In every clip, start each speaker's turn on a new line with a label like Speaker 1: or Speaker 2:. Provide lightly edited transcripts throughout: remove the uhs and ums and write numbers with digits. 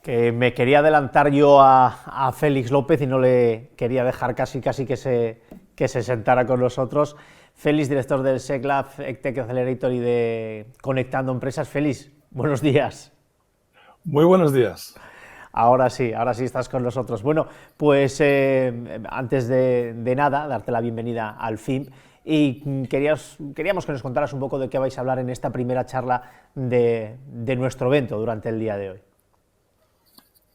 Speaker 1: Que me quería adelantar yo a Félix López y no le quería dejar casi que se sentara con nosotros. Félix, director del SecLab, EdTech Accelerator y de Conectando Empresas. Félix, buenos días.
Speaker 2: Muy buenos días.
Speaker 1: Ahora sí estás con nosotros. Bueno, pues antes de nada, darte la bienvenida al FIM y queríamos que nos contaras un poco de qué vais a hablar en esta primera charla de nuestro evento durante el día de hoy.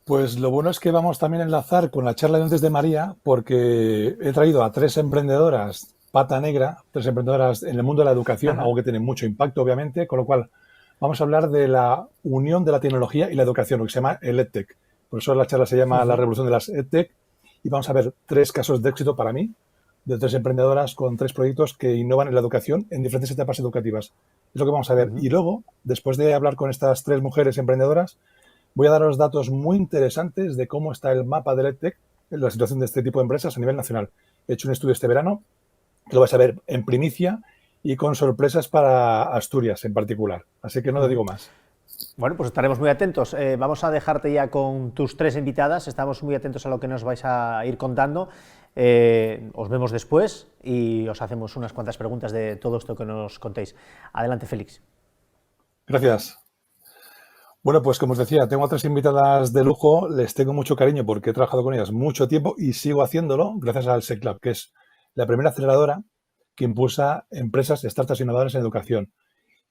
Speaker 2: Pues lo bueno es que vamos también a enlazar con la charla de antes de María, porque he traído a tres emprendedoras pata negra, tres emprendedoras en el mundo de la educación, algo que tiene mucho impacto, obviamente, con lo cual vamos a hablar de la unión de la tecnología y la educación, lo que se llama el EdTech. Por eso la charla se llama La revolución de las EdTech y vamos a ver tres casos de éxito para mí, de tres emprendedoras con tres proyectos que innovan en la educación en diferentes etapas educativas. Es lo que vamos a ver. Y luego, después de hablar con estas tres mujeres emprendedoras, voy a daros datos muy interesantes de cómo está el mapa del EdTech, la situación de este tipo de empresas a nivel nacional. He hecho un estudio este verano, que lo vais a ver en primicia y con sorpresas para Asturias en particular. Así que no te digo más.
Speaker 1: Bueno, pues estaremos muy atentos. Vamos a dejarte ya con tus tres invitadas. Estamos muy atentos a lo que nos vais a ir contando. Os vemos después y os hacemos unas cuantas preguntas de todo esto que nos contéis. Adelante, Félix.
Speaker 2: Gracias. Bueno, pues como os decía, tengo a tres invitadas de lujo, les tengo mucho cariño porque he trabajado con ellas mucho tiempo y sigo haciéndolo gracias al SecLab, que es la primera aceleradora que impulsa empresas, startups innovadoras en educación.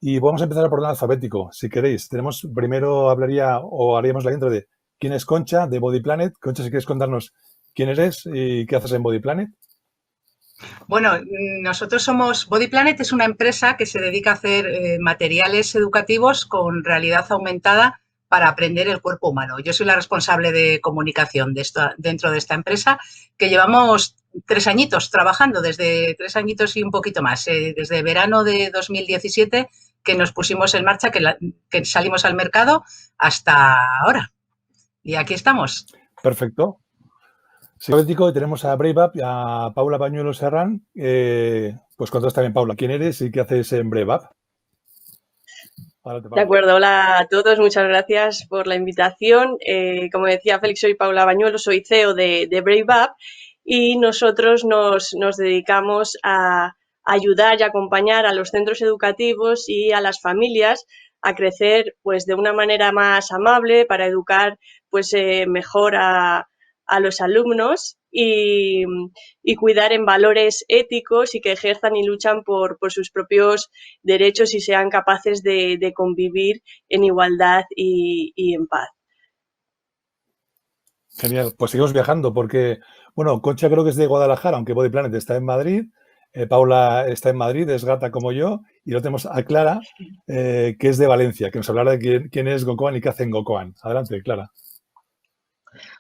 Speaker 2: Y vamos a empezar por orden alfabético, si queréis. Primero hablaría o haríamos la intro de quién es Concha, de Body Planet. Concha, si quieres contarnos quién eres y qué haces en Body Planet.
Speaker 3: Bueno, nosotros somos Body Planet, es una empresa que se dedica a hacer materiales educativos con realidad aumentada para aprender el cuerpo humano. Yo soy la responsable de comunicación dentro de esta empresa, que llevamos 3 añitos trabajando, desde 3 añitos y un poquito más, desde verano de 2017 que nos pusimos en marcha, que salimos al mercado hasta ahora. Y aquí estamos.
Speaker 2: Perfecto. Alfabético, tenemos a Brave Up, a Paula Pañuelo Serrán. Pues cuéntanos también, Paula, quién eres y qué haces en Brave Up. Adelante,
Speaker 4: De
Speaker 2: Paula.
Speaker 4: acuerdo, hola a todos, muchas gracias por la invitación. Como decía Félix, soy Paula Bañuelo, soy CEO de Brave Up y nosotros nos dedicamos a ayudar y acompañar a los centros educativos y a las familias a crecer pues de una manera más amable para educar mejor a los alumnos y cuidar en valores éticos y que ejerzan y luchan por sus propios derechos y sean capaces de convivir en igualdad y en paz.
Speaker 2: Genial, pues seguimos viajando porque, bueno, Concha creo que es de Guadalajara, aunque Body Planet está en Madrid. Paula está en Madrid, es gata como yo. Y lo tenemos a Clara, que es de Valencia, que nos hablará de quién es GoCoan y qué hace en GoCoan. Adelante, Clara.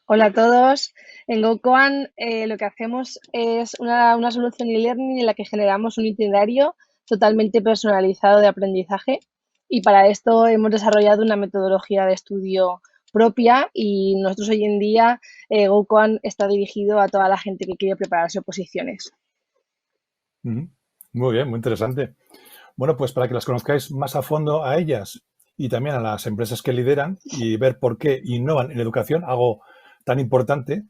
Speaker 5: Hola a todos. En GoCoan lo que hacemos es una solución e-learning en la que generamos un itinerario totalmente personalizado de aprendizaje y para esto hemos desarrollado una metodología de estudio propia y nosotros hoy en día GoCoan está dirigido a toda la gente que quiere prepararse oposiciones.
Speaker 2: Muy bien, muy interesante. Bueno, pues para que las conozcáis más a fondo a ellas y también a las empresas que lideran y ver por qué innovan en educación, algo tan importante.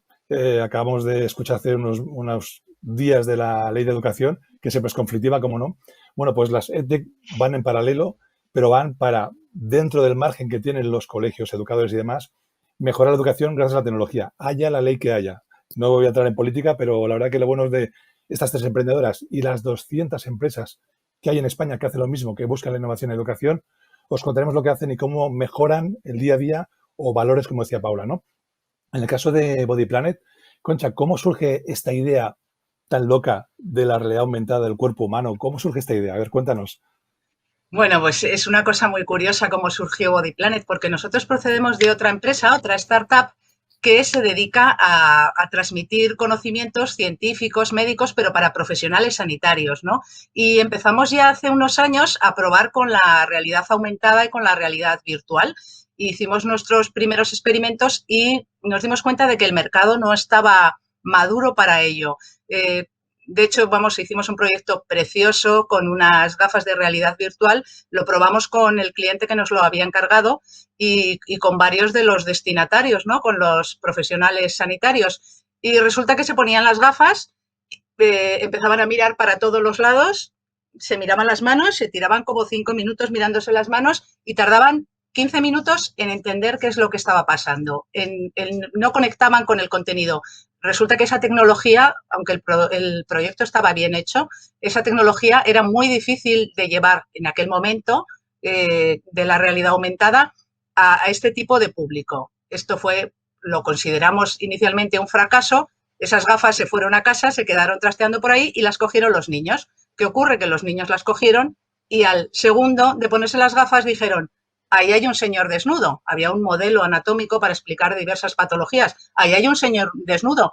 Speaker 2: Acabamos de escuchar hace unos días de la ley de educación, que siempre es conflictiva, como no. Bueno, pues las EdTech van en paralelo, pero van para, dentro del margen que tienen los colegios, educadores y demás, mejorar la educación gracias a la tecnología, haya la ley que haya. No voy a entrar en política, pero la verdad que lo bueno de estas tres emprendedoras y las 200 empresas que hay en España que hacen lo mismo, que buscan la innovación en educación, os contaremos lo que hacen y cómo mejoran el día a día o valores, como decía Paula, ¿no? En el caso de Body Planet, Concha, ¿cómo surge esta idea tan loca de la realidad aumentada del cuerpo humano? ¿Cómo surge esta idea? A ver, cuéntanos.
Speaker 3: Bueno, pues es una cosa muy curiosa cómo surgió Body Planet, porque nosotros procedemos de otra empresa, otra startup, que se dedica a transmitir conocimientos científicos, médicos, pero para profesionales sanitarios, ¿no? Y empezamos ya hace unos años a probar con la realidad aumentada y con la realidad virtual. Hicimos nuestros primeros experimentos y nos dimos cuenta de que el mercado no estaba maduro para ello. de hecho, vamos, hicimos un proyecto precioso con unas gafas de realidad virtual, lo probamos con el cliente que nos lo había encargado y con varios de los destinatarios, ¿no? Con los profesionales sanitarios. Y resulta que se ponían las gafas, empezaban a mirar para todos los lados, se miraban las manos, se tiraban como 5 minutos mirándose las manos y tardaban 15 minutos en entender qué es lo que estaba pasando. No conectaban con el contenido. Resulta que esa tecnología, aunque el proyecto estaba bien hecho, esa tecnología era muy difícil de llevar en aquel momento de la realidad aumentada a este tipo de público. Esto lo consideramos inicialmente un fracaso. Esas gafas se fueron a casa, se quedaron trasteando por ahí y las cogieron los niños. ¿Qué ocurre? Que los niños las cogieron y al segundo de ponerse las gafas dijeron: ahí hay un señor desnudo. Había un modelo anatómico para explicar diversas patologías. Ahí hay un señor desnudo.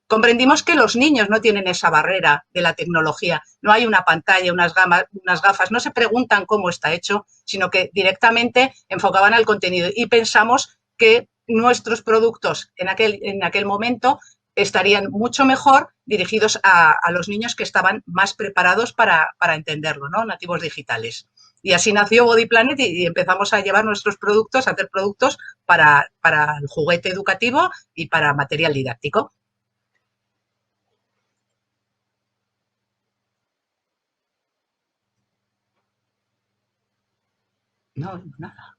Speaker 3: Comprendimos que los niños no tienen esa barrera de la tecnología. No hay una pantalla, unas gafas, no se preguntan cómo está hecho, sino que directamente enfocaban al contenido. Y pensamos que nuestros productos en aquel momento estarían mucho mejor dirigidos a los niños que estaban más preparados para entenderlo, ¿no? Nativos digitales. Y así nació Body Planet y empezamos a llevar nuestros productos, a hacer productos para el juguete educativo y para material didáctico. No, nada.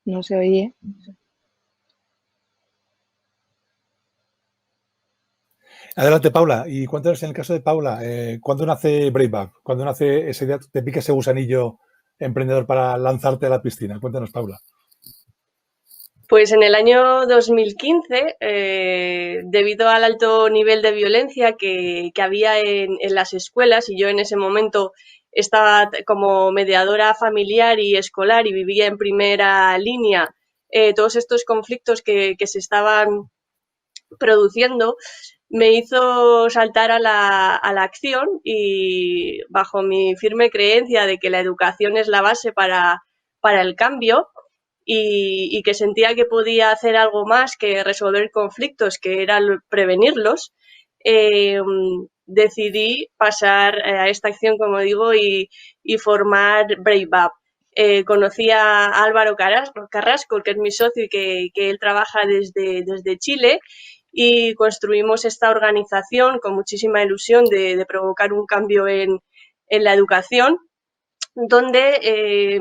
Speaker 5: No se oye.
Speaker 2: Adelante, Paula. Y cuéntanos en el caso de Paula, ¿cuándo nace Brave? ¿Cuándo nace ese día, te pica ese gusanillo emprendedor para lanzarte a la piscina? Cuéntanos, Paula.
Speaker 4: Pues en el año 2015, debido al alto nivel de violencia que había en las escuelas, y yo en ese momento estaba como mediadora familiar y escolar y vivía en primera línea todos estos conflictos que se estaban produciendo, me hizo saltar a la acción y bajo mi firme creencia de que la educación es la base para el cambio, y que sentía que podía hacer algo más que resolver conflictos, que era prevenirlos, decidí pasar a esta acción, como digo, y formar Brave Up. Conocí a Álvaro Carrasco, que es mi socio y que él trabaja desde Chile, y construimos esta organización con muchísima ilusión de provocar un cambio en la educación, donde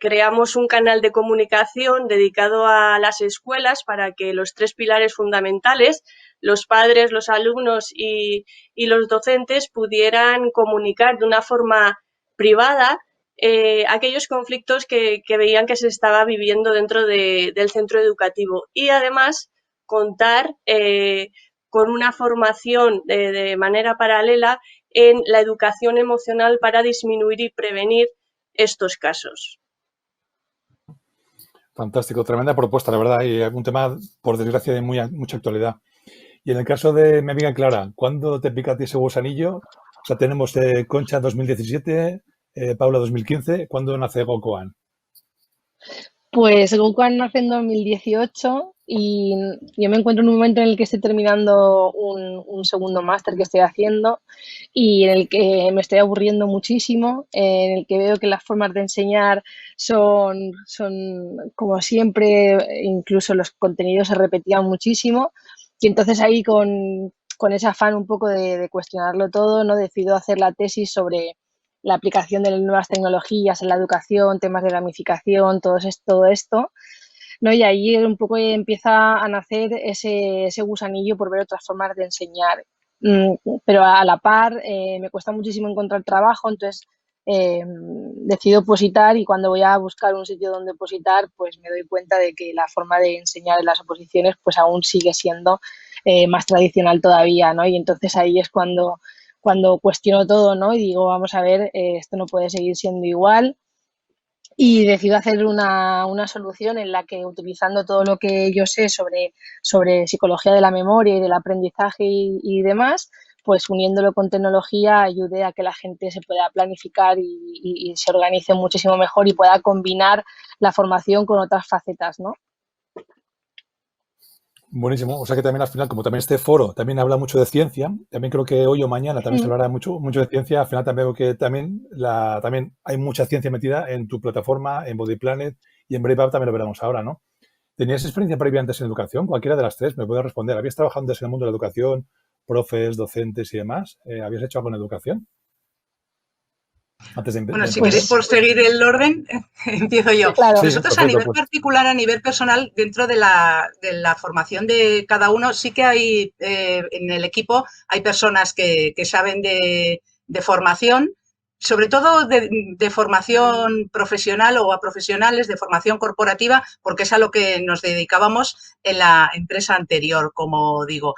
Speaker 4: creamos un canal de comunicación dedicado a las escuelas para que los 3 pilares fundamentales, los padres, los alumnos y los docentes, pudieran comunicar de una forma privada aquellos conflictos que veían que se estaba viviendo dentro del centro educativo, y además contar con una formación de manera paralela en la educación emocional para disminuir y prevenir estos casos.
Speaker 2: Fantástico, tremenda propuesta, la verdad, y un tema, por desgracia, de mucha actualidad. Y en el caso de mi amiga Clara, ¿cuándo te pica a ti ese gusanillo? O sea, tenemos Concha 2017, Paula 2015, ¿cuándo nace Gokoan?
Speaker 5: Pues Gokuan nace en 2018 y yo me encuentro en un momento en el que estoy terminando un segundo máster que estoy haciendo y en el que me estoy aburriendo muchísimo, en el que veo que las formas de enseñar son como siempre, incluso los contenidos se repetían muchísimo, y entonces ahí con ese afán un poco de cuestionarlo todo, ¿no? Decido hacer la tesis sobre la aplicación de las nuevas tecnologías en la educación, temas de gamificación, todo esto, ¿no? Y ahí un poco empieza a nacer ese gusanillo por ver otras formas de enseñar. Pero a la par me cuesta muchísimo encontrar trabajo, entonces decido opositar, y cuando voy a buscar un sitio donde opositar, pues me doy cuenta de que la forma de enseñar en las oposiciones pues aún sigue siendo más tradicional todavía, ¿no? Y entonces ahí es cuando cuestiono todo, ¿no? Y digo, vamos a ver, esto no puede seguir siendo igual. Y decido hacer una solución en la que, utilizando todo lo que yo sé sobre psicología de la memoria y del aprendizaje y demás, pues uniéndolo con tecnología ayude a que la gente se pueda planificar y se organice muchísimo mejor y pueda combinar la formación con otras facetas, ¿no?
Speaker 2: Buenísimo. O sea que también al final, como también este foro también habla mucho de ciencia, también creo que hoy o mañana también se hablará mucho de ciencia. Al final también veo que también hay mucha ciencia metida en tu plataforma, en Body Planet y en Brave Up también lo veremos ahora, ¿no? ¿Tenías experiencia previa antes en educación? Cualquiera de las tres me puede responder. ¿Habías trabajado antes en el mundo de la educación, profes, docentes y demás? ¿Habías hecho algo en educación antes de
Speaker 3: Bueno, si
Speaker 2: emprender?
Speaker 3: queréis
Speaker 5: Pues
Speaker 3: por seguir el orden, empiezo yo.
Speaker 5: claro,
Speaker 2: Sí,
Speaker 3: Nosotros a
Speaker 2: perfecto.
Speaker 3: nivel
Speaker 2: Pues
Speaker 3: particular, a nivel personal, dentro de la formación de cada uno, sí que hay en el equipo hay personas que saben de formación, sobre todo de formación profesional o a profesionales, de formación corporativa, porque es a lo que nos dedicábamos en la empresa anterior, como digo.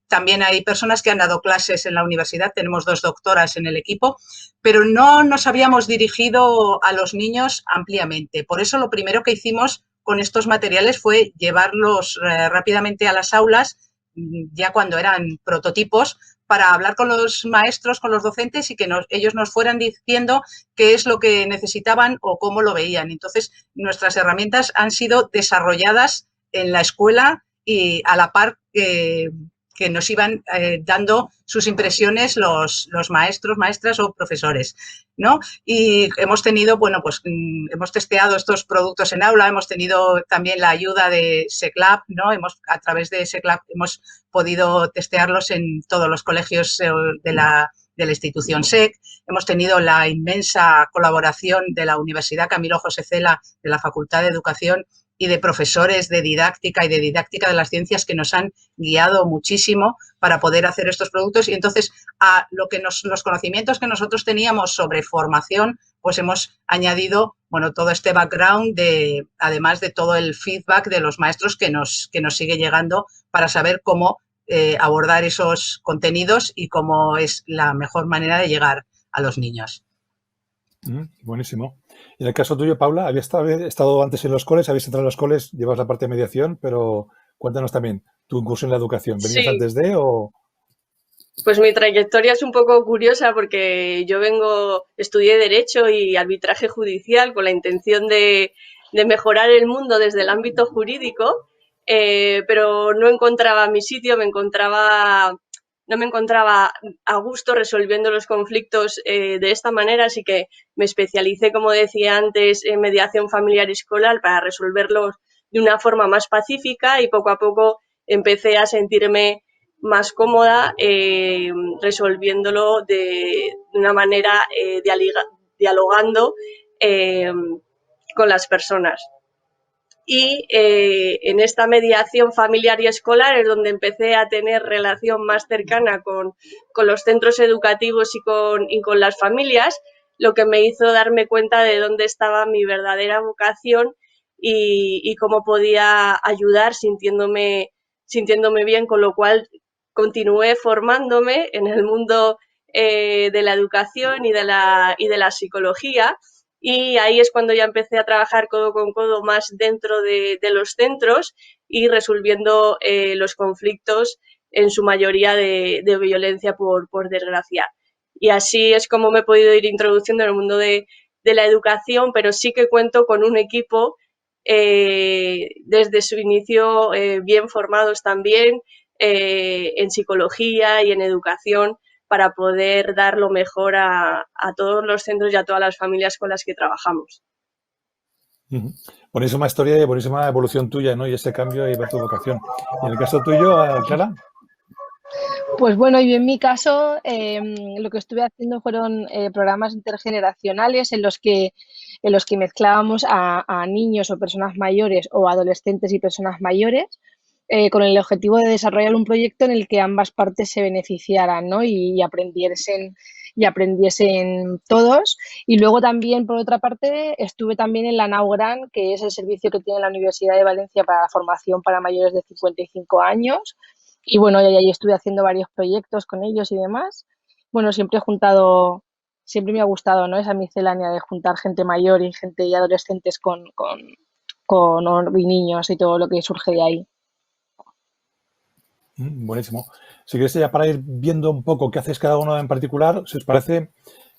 Speaker 3: También hay personas que han dado clases en la universidad, tenemos 2 doctoras en el equipo, pero no nos habíamos dirigido a los niños ampliamente. Por eso lo primero que hicimos con estos materiales fue llevarlos rápidamente a las aulas, ya cuando eran prototipos, para hablar con los maestros, con los docentes y que ellos nos fueran diciendo qué es lo que necesitaban o cómo lo veían. Entonces, nuestras herramientas han sido desarrolladas en la escuela y a la par que nos iban dando sus impresiones los maestros, maestras o profesores, ¿no? Y hemos tenido, bueno, pues hemos testeado estos productos en aula, hemos tenido también la ayuda de SECLAB, ¿no? A través de SECLAB hemos podido testearlos en todos los colegios de la institución SEC. Hemos tenido la inmensa colaboración de la Universidad Camilo José Cela, de la Facultad de Educación y de profesores de didáctica y de didáctica de las ciencias que nos han guiado muchísimo para poder hacer estos productos. Y entonces, a los conocimientos que nosotros teníamos sobre formación, pues hemos añadido, bueno, todo este background además de todo el feedback de los maestros que nos sigue llegando para saber cómo abordar esos contenidos y cómo es la mejor manera de llegar a los niños.
Speaker 2: Buenísimo. En el caso tuyo, Paula, habías estado antes en los coles, habías entrado en los coles, llevas la parte de mediación, pero cuéntanos también tu incursión en la educación. ¿Venías
Speaker 4: Sí,
Speaker 2: antes de o...?
Speaker 4: pues mi trayectoria es un poco curiosa porque yo estudié Derecho y Arbitraje Judicial con la intención de mejorar el mundo desde el ámbito jurídico, pero no encontraba mi sitio, no me encontraba a gusto resolviendo los conflictos de esta manera, así que me especialicé, como decía antes, en mediación familiar y escolar para resolverlos de una forma más pacífica y poco a poco empecé a sentirme más cómoda resolviéndolo de una manera dialogando eh, con las personas. Y en esta mediación familiar y escolar es donde empecé a tener relación más cercana con los centros educativos y con las familias, lo que me hizo darme cuenta de dónde estaba mi verdadera vocación y cómo podía ayudar sintiéndome bien, con lo cual continué formándome en el mundo de la educación y de la psicología, y ahí es cuando ya empecé a trabajar codo con codo más dentro de los centros y resolviendo los conflictos, en su mayoría de violencia por desgracia. Y así es como me he podido ir introduciendo en el mundo de la educación, pero sí que cuento con un equipo desde su inicio bien formados también en psicología y en educación, para poder dar lo mejor a todos los centros y a todas las familias con las que trabajamos.
Speaker 2: Buenísima historia y buenísima evolución tuya, ¿no? Y ese cambio y ver tu vocación. Y en el caso tuyo, Clara.
Speaker 5: Pues bueno, y en mi caso lo que estuve haciendo fueron programas intergeneracionales en los que mezclábamos a niños o personas mayores o adolescentes y personas mayores con el objetivo de desarrollar un proyecto en el que ambas partes se beneficiaran, ¿no? Y aprendiesen todos. Y luego también, por otra parte, estuve también en la NAUGRAN, que es el servicio que tiene la Universidad de Valencia para la formación para mayores de 55 años. Y bueno, y ahí estuve haciendo varios proyectos con ellos y demás. Bueno, siempre me ha gustado, ¿no? Esa miscelánea de juntar gente mayor y gente y adolescentes con y niños y todo lo que surge de ahí.
Speaker 2: Buenísimo. Si queréis ya para ir viendo un poco qué hacéis cada uno en particular, si os parece,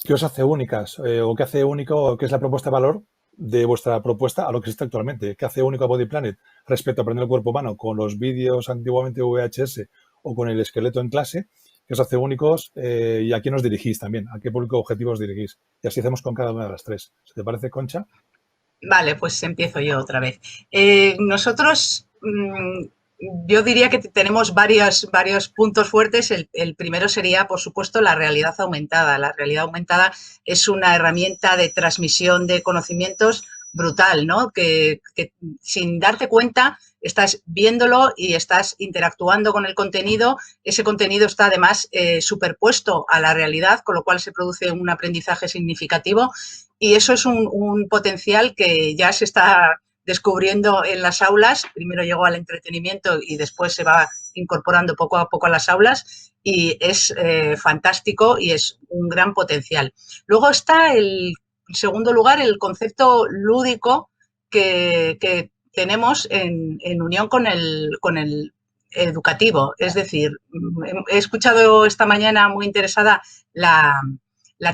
Speaker 2: qué os hace únicas o qué hace único o qué es la propuesta de valor de vuestra propuesta a lo que existe actualmente. ¿Qué hace único a Body Planet respecto a aprender el cuerpo humano con los vídeos antiguamente VHS o con el esqueleto en clase? ¿Qué os hace únicos y a quién os dirigís también? ¿A qué público objetivo os dirigís? Y así hacemos con cada una de las tres. ¿Se te parece, Concha?
Speaker 3: Vale, pues empiezo yo otra vez. Nosotros, yo diría que tenemos varios puntos fuertes. El primero sería, por supuesto, la realidad aumentada. La realidad aumentada es una herramienta de transmisión de conocimientos brutal, ¿no? Que sin darte cuenta estás viéndolo y estás interactuando con el contenido. Ese contenido está además superpuesto a la realidad, con lo cual se produce un aprendizaje significativo y eso es un potencial que ya se está descubriendo en las aulas. Primero llegó al entretenimiento y después se va incorporando poco a poco a las aulas y es fantástico y es un gran potencial. Luego está, en segundo lugar, el concepto lúdico que tenemos en unión con el educativo. Es decir, he escuchado esta mañana muy interesada la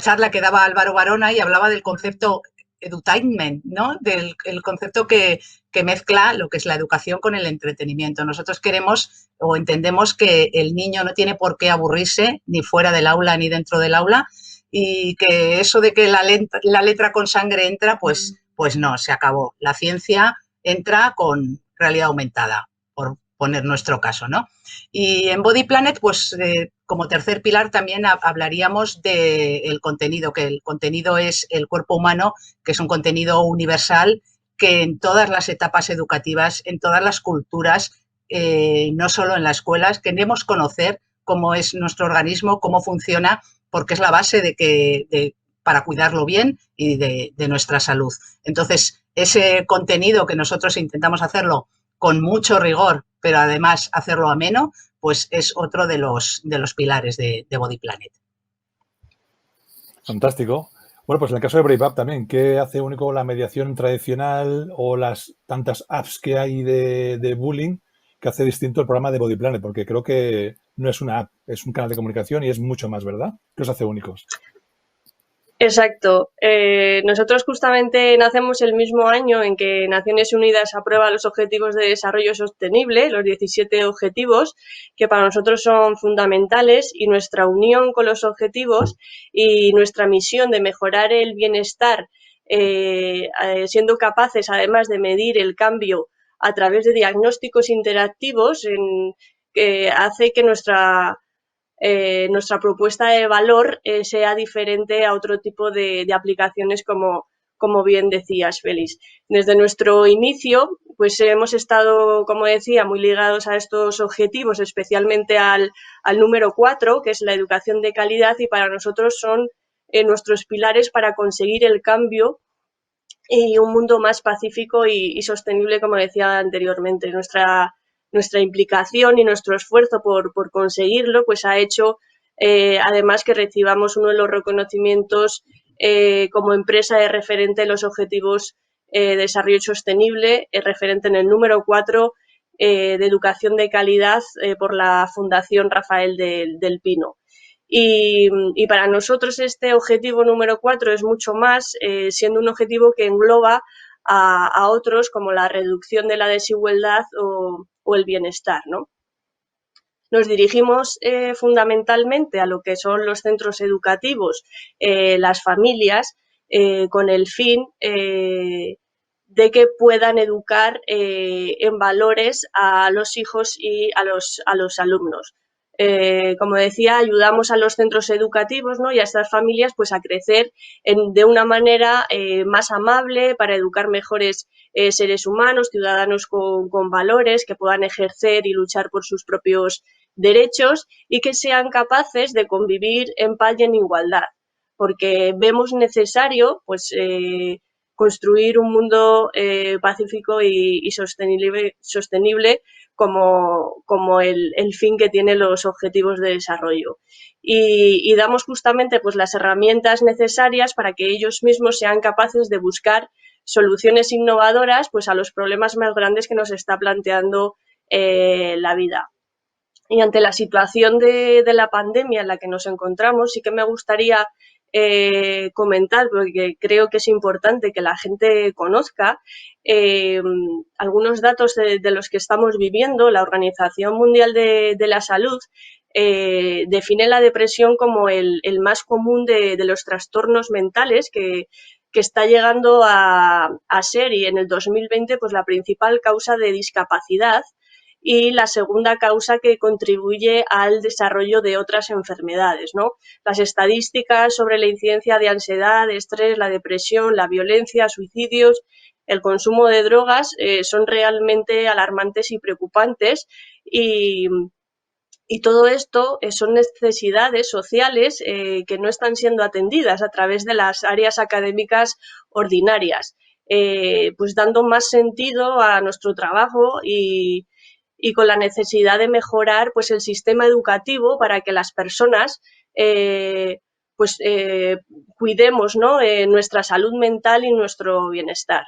Speaker 3: charla que daba Álvaro Barona y hablaba del concepto edutainment, ¿no? Del el concepto que mezcla lo que es la educación con el entretenimiento. Nosotros queremos o entendemos que el niño no tiene por qué aburrirse ni fuera del aula ni dentro del aula y que eso de que la letra con sangre entra, pues no, se acabó. La ciencia entra con realidad aumentada, por poner nuestro caso, ¿no? Y en Body Planet, pues como tercer pilar también hablaríamos del contenido, que el contenido es el cuerpo humano, que es un contenido universal que en todas las etapas educativas, en todas las culturas, no solo en las escuelas, queremos conocer cómo es nuestro organismo, cómo funciona, porque es la base para cuidarlo bien y de nuestra salud. Entonces, ese contenido que nosotros intentamos hacerlo con mucho rigor, pero además hacerlo ameno, pues es otro de los pilares de Body Planet.
Speaker 2: Fantástico. Bueno, pues en el caso de Brave Up también, ¿qué hace único la mediación tradicional o las tantas apps que hay de bullying que hace distinto el programa de Body Planet? Porque creo que no es una app, es un canal de comunicación y es mucho más, ¿verdad? ¿Qué os hace únicos?
Speaker 4: Exacto. Nosotros justamente nacemos el mismo año en que Naciones Unidas aprueba los Objetivos de Desarrollo Sostenible, los 17 objetivos, que para nosotros son fundamentales, y nuestra unión con los objetivos y nuestra misión de mejorar el bienestar, siendo capaces además de medir el cambio a través de diagnósticos interactivos, que hace que nuestra propuesta de valor sea diferente a otro tipo de aplicaciones como bien decías, Félix. Desde nuestro inicio, pues hemos estado, como decía, muy ligados a estos objetivos, especialmente al número 4, que es la educación de calidad, y para nosotros son nuestros pilares para conseguir el cambio y un mundo más pacífico y sostenible, como decía anteriormente. Nuestra implicación y nuestro esfuerzo por conseguirlo, pues ha hecho además que recibamos uno de los reconocimientos como empresa de referente en los objetivos de desarrollo sostenible, referente en el número 4 de educación de calidad por la Fundación Rafael del Pino. Y para nosotros este objetivo número 4 es mucho más, siendo un objetivo que engloba a otros como la reducción de la desigualdad o el bienestar, ¿no? Nos dirigimos fundamentalmente a lo que son los centros educativos, las familias, con el fin de que puedan educar en valores a los hijos y a los alumnos. Como decía, ayudamos a los centros educativos, ¿no? Y a estas familias pues, a crecer de una manera más amable para educar mejores seres humanos, ciudadanos con valores que puedan ejercer y luchar por sus propios derechos y que sean capaces de convivir en paz y en igualdad, porque vemos necesario pues, construir un mundo pacífico y sostenible como el fin que tienen los objetivos de desarrollo. Y damos justamente pues, las herramientas necesarias para que ellos mismos sean capaces de buscar soluciones innovadoras pues, a los problemas más grandes que nos está planteando la vida. Y ante la situación de la pandemia en la que nos encontramos, sí que me gustaría comentar, porque creo que es importante que la gente conozca algunos datos de los que estamos viviendo. La Organización Mundial de la Salud define la depresión como el más común de los trastornos mentales que está llegando a ser, y en el 2020, pues la principal causa de discapacidad y la segunda causa que contribuye al desarrollo de otras enfermedades, ¿no? Las estadísticas sobre la incidencia de ansiedad, de estrés, la depresión, la violencia, suicidios, el consumo de drogas son realmente alarmantes y preocupantes, y todo esto son necesidades sociales que no están siendo atendidas a través de las áreas académicas ordinarias, pues dando más sentido a nuestro trabajo y con la necesidad de mejorar pues el sistema educativo para que las personas pues cuidemos, ¿no? Nuestra salud mental y nuestro bienestar.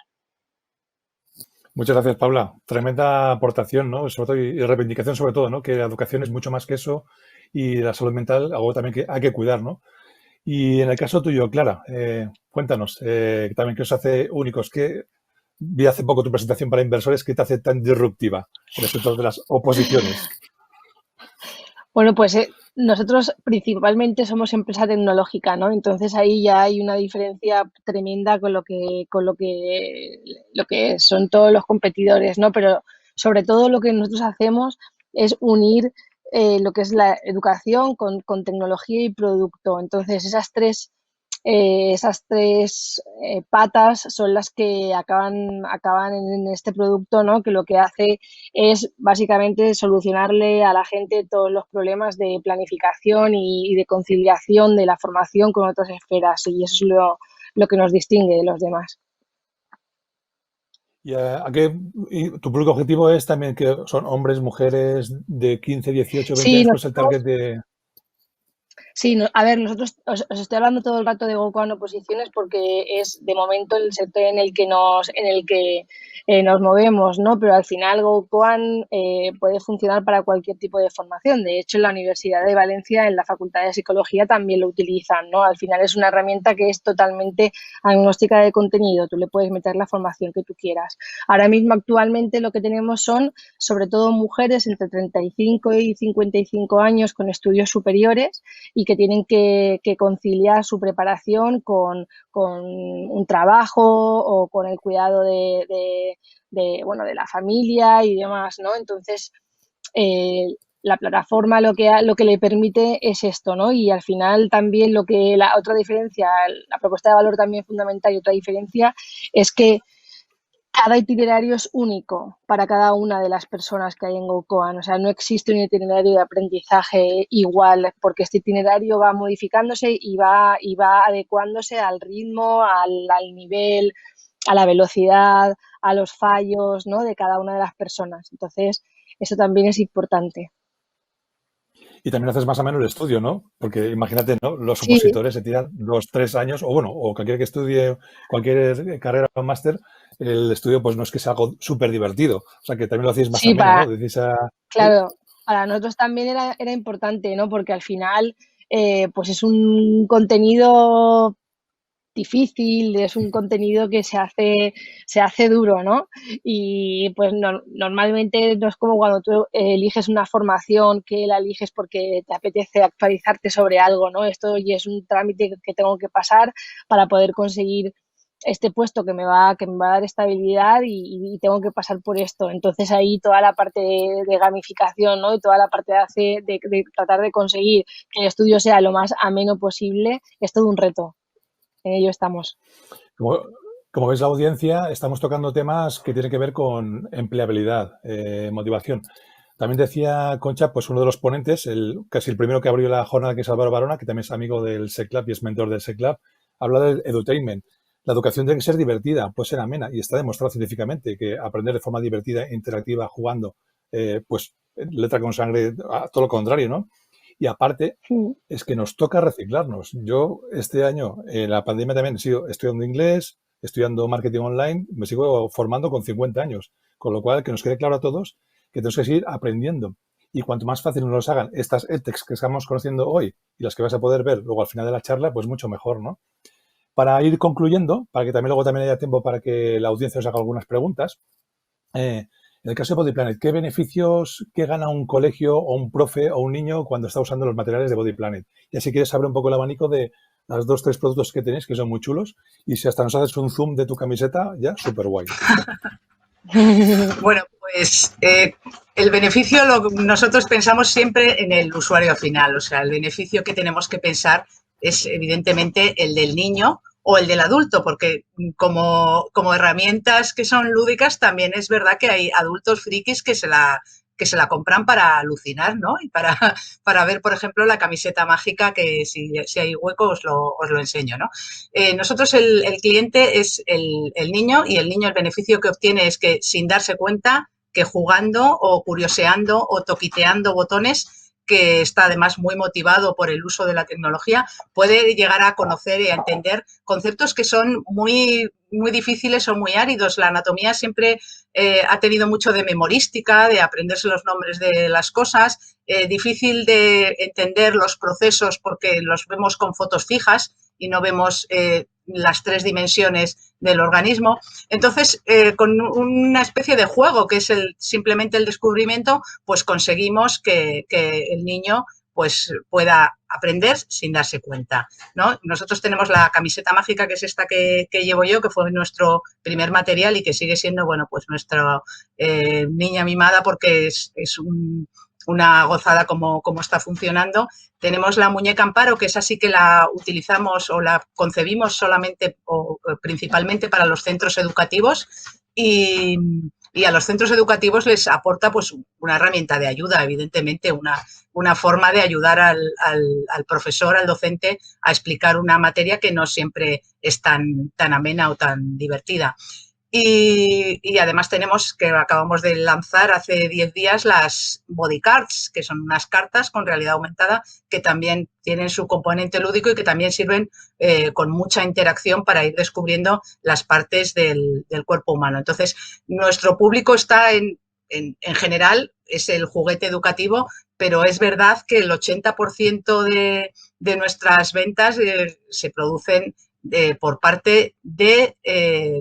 Speaker 2: Muchas gracias, Paula. Tremenda aportación, ¿no? Sobre todo, y reivindicación sobre todo, ¿no? Que la educación es mucho más que eso y la salud mental, algo también que hay que cuidar, ¿no? Y en el caso tuyo, Clara, cuéntanos, también qué os hace únicos, que vi hace poco tu presentación para inversores, ¿qué te hace tan disruptiva en el sector de las oposiciones?
Speaker 5: Bueno, pues nosotros principalmente somos empresa tecnológica, ¿no? Entonces ahí ya hay una diferencia tremenda lo que son todos los competidores, ¿no? Pero sobre todo lo que nosotros hacemos es unir lo que es la educación con tecnología y producto. Entonces esas tres patas son las que acaban en este producto, ¿no? Que lo que hace es básicamente solucionarle a la gente todos los problemas de planificación y de conciliación de la formación con otras esferas, y eso es lo que nos distingue de los demás.
Speaker 2: ¿Y y tu público objetivo es también que son hombres, mujeres de 15, 18, 20
Speaker 5: Sí,
Speaker 2: años? ¿Cuál es el target de...?
Speaker 5: Sí, a ver, nosotros os estoy hablando todo el rato de GoCoan Oposiciones porque es de momento el sector en el que nos movemos, ¿no? Pero al final GoCoan puede funcionar para cualquier tipo de formación. De hecho, en la Universidad de Valencia, en la Facultad de Psicología, también lo utilizan, ¿no? Al final es una herramienta que es totalmente agnóstica de contenido. Tú le puedes meter la formación que tú quieras. Ahora mismo, actualmente, lo que tenemos son, sobre todo, mujeres entre 35 y 55 años con estudios superiores y que tienen que conciliar su preparación con un trabajo o con el cuidado bueno, de la familia y demás, ¿no? Entonces, la plataforma lo que le permite es esto, ¿no? Y al final también la otra diferencia, la propuesta de valor también fundamental y otra diferencia es que cada itinerario es único para cada una de las personas que hay en GoCoan. O sea, no existe un itinerario de aprendizaje igual, porque este itinerario va modificándose y va adecuándose al ritmo, al nivel, a la velocidad, a los fallos, ¿no? De cada una de las personas. Entonces, eso también es importante.
Speaker 2: Y también haces más o menos el estudio, ¿no? Porque imagínate, ¿no? Los
Speaker 5: Sí,
Speaker 2: opositores se tiran 2, 3 años, o bueno, o cualquiera que estudie cualquier carrera o máster, el estudio pues no es que sea algo súper divertido. O sea que también lo hacéis más
Speaker 5: sí,
Speaker 2: ameno, ¿no? Decís ¿sí?
Speaker 5: claro, para nosotros también era importante, ¿no? Porque al final, pues es un contenido difícil, es un contenido que se hace duro, ¿no? Y pues normalmente no es como cuando tú eliges una formación que la eliges porque te apetece actualizarte sobre algo, ¿no? Esto ya es un trámite que tengo que pasar para poder conseguir este puesto que me va a dar estabilidad y tengo que pasar por esto. Entonces ahí toda la parte de gamificación, ¿no? Y toda la parte de tratar de conseguir que el estudio sea lo más ameno posible es todo un reto. En ello estamos.
Speaker 2: Como, como ves la audiencia, estamos tocando temas que tienen que ver con empleabilidad, motivación. También decía Concha, pues uno de los ponentes, casi el primero que abrió la jornada, que es Álvaro Barona, que también es amigo del SECLAB y es mentor del SECLAB, habla del edutainment. La educación tiene que ser divertida, puede ser amena, y está demostrado científicamente que aprender de forma divertida, interactiva, jugando, pues letra con sangre, todo lo contrario, ¿no? Y aparte,
Speaker 5: Mm.
Speaker 2: es que nos toca reciclarnos. Yo este año, en la pandemia también he sido estudiando inglés, estudiando marketing online, me sigo formando con 50 años, con lo cual que nos quede claro a todos que tenemos que seguir aprendiendo. y cuanto más fácil nos los hagan estas EdTechs que estamos conociendo hoy y las que vas a poder ver luego al final de la charla, pues mucho mejor, ¿no? Para ir concluyendo, para que también luego también haya tiempo para que la audiencia os haga algunas preguntas, en el caso de Body Planet, ¿qué beneficios que gana un colegio o un profe o un niño cuando está usando los materiales de Body Planet? Y así quieres abrir un poco el abanico de los 2 o 3 productos que tenéis, que son muy chulos, y si hasta nos haces un zoom de tu camiseta, ya súper guay.
Speaker 3: Bueno, pues el beneficio nosotros pensamos siempre en el usuario final, o sea, el beneficio que tenemos que pensar es evidentemente el del niño o el del adulto, porque como herramientas que son lúdicas también es verdad que hay adultos frikis que se la compran para alucinar, ¿no? Y para ver, por ejemplo, la camiseta mágica, que si hay hueco os lo enseño, ¿no? Nosotros el cliente es el niño, y el niño el beneficio que obtiene es que sin darse cuenta, que jugando o curioseando o toquiteando botones, que está además muy motivado por el uso de la tecnología, puede llegar a conocer y a entender conceptos que son muy, muy difíciles o muy áridos. La anatomía siempre ha tenido mucho de memorística, de aprenderse los nombres de las cosas, difícil de entender los procesos porque los vemos con fotos fijas y no vemos las 3 dimensiones del organismo. Entonces, con una especie de juego, que es simplemente el descubrimiento, pues conseguimos que el niño pues pueda aprender sin darse cuenta, ¿no? Nosotros tenemos la camiseta mágica, que es esta que llevo yo, que fue nuestro primer material y que sigue siendo, bueno, pues nuestra niña mimada, porque es una gozada como está funcionando. Tenemos la muñeca Amparo, que es así, que la utilizamos o la concebimos solamente o principalmente para los centros educativos, y a los centros educativos les aporta pues una herramienta de ayuda, evidentemente, una forma de ayudar al profesor, al docente, a explicar una materia que no siempre es tan amena o tan divertida. Y además tenemos, que acabamos de lanzar hace 10 días, las body cards, que son unas cartas con realidad aumentada que también tienen su componente lúdico y que también sirven con mucha interacción para ir descubriendo las partes del cuerpo humano. Entonces, nuestro público está en general, es el juguete educativo, pero es verdad que el 80% de nuestras ventas se producen por parte de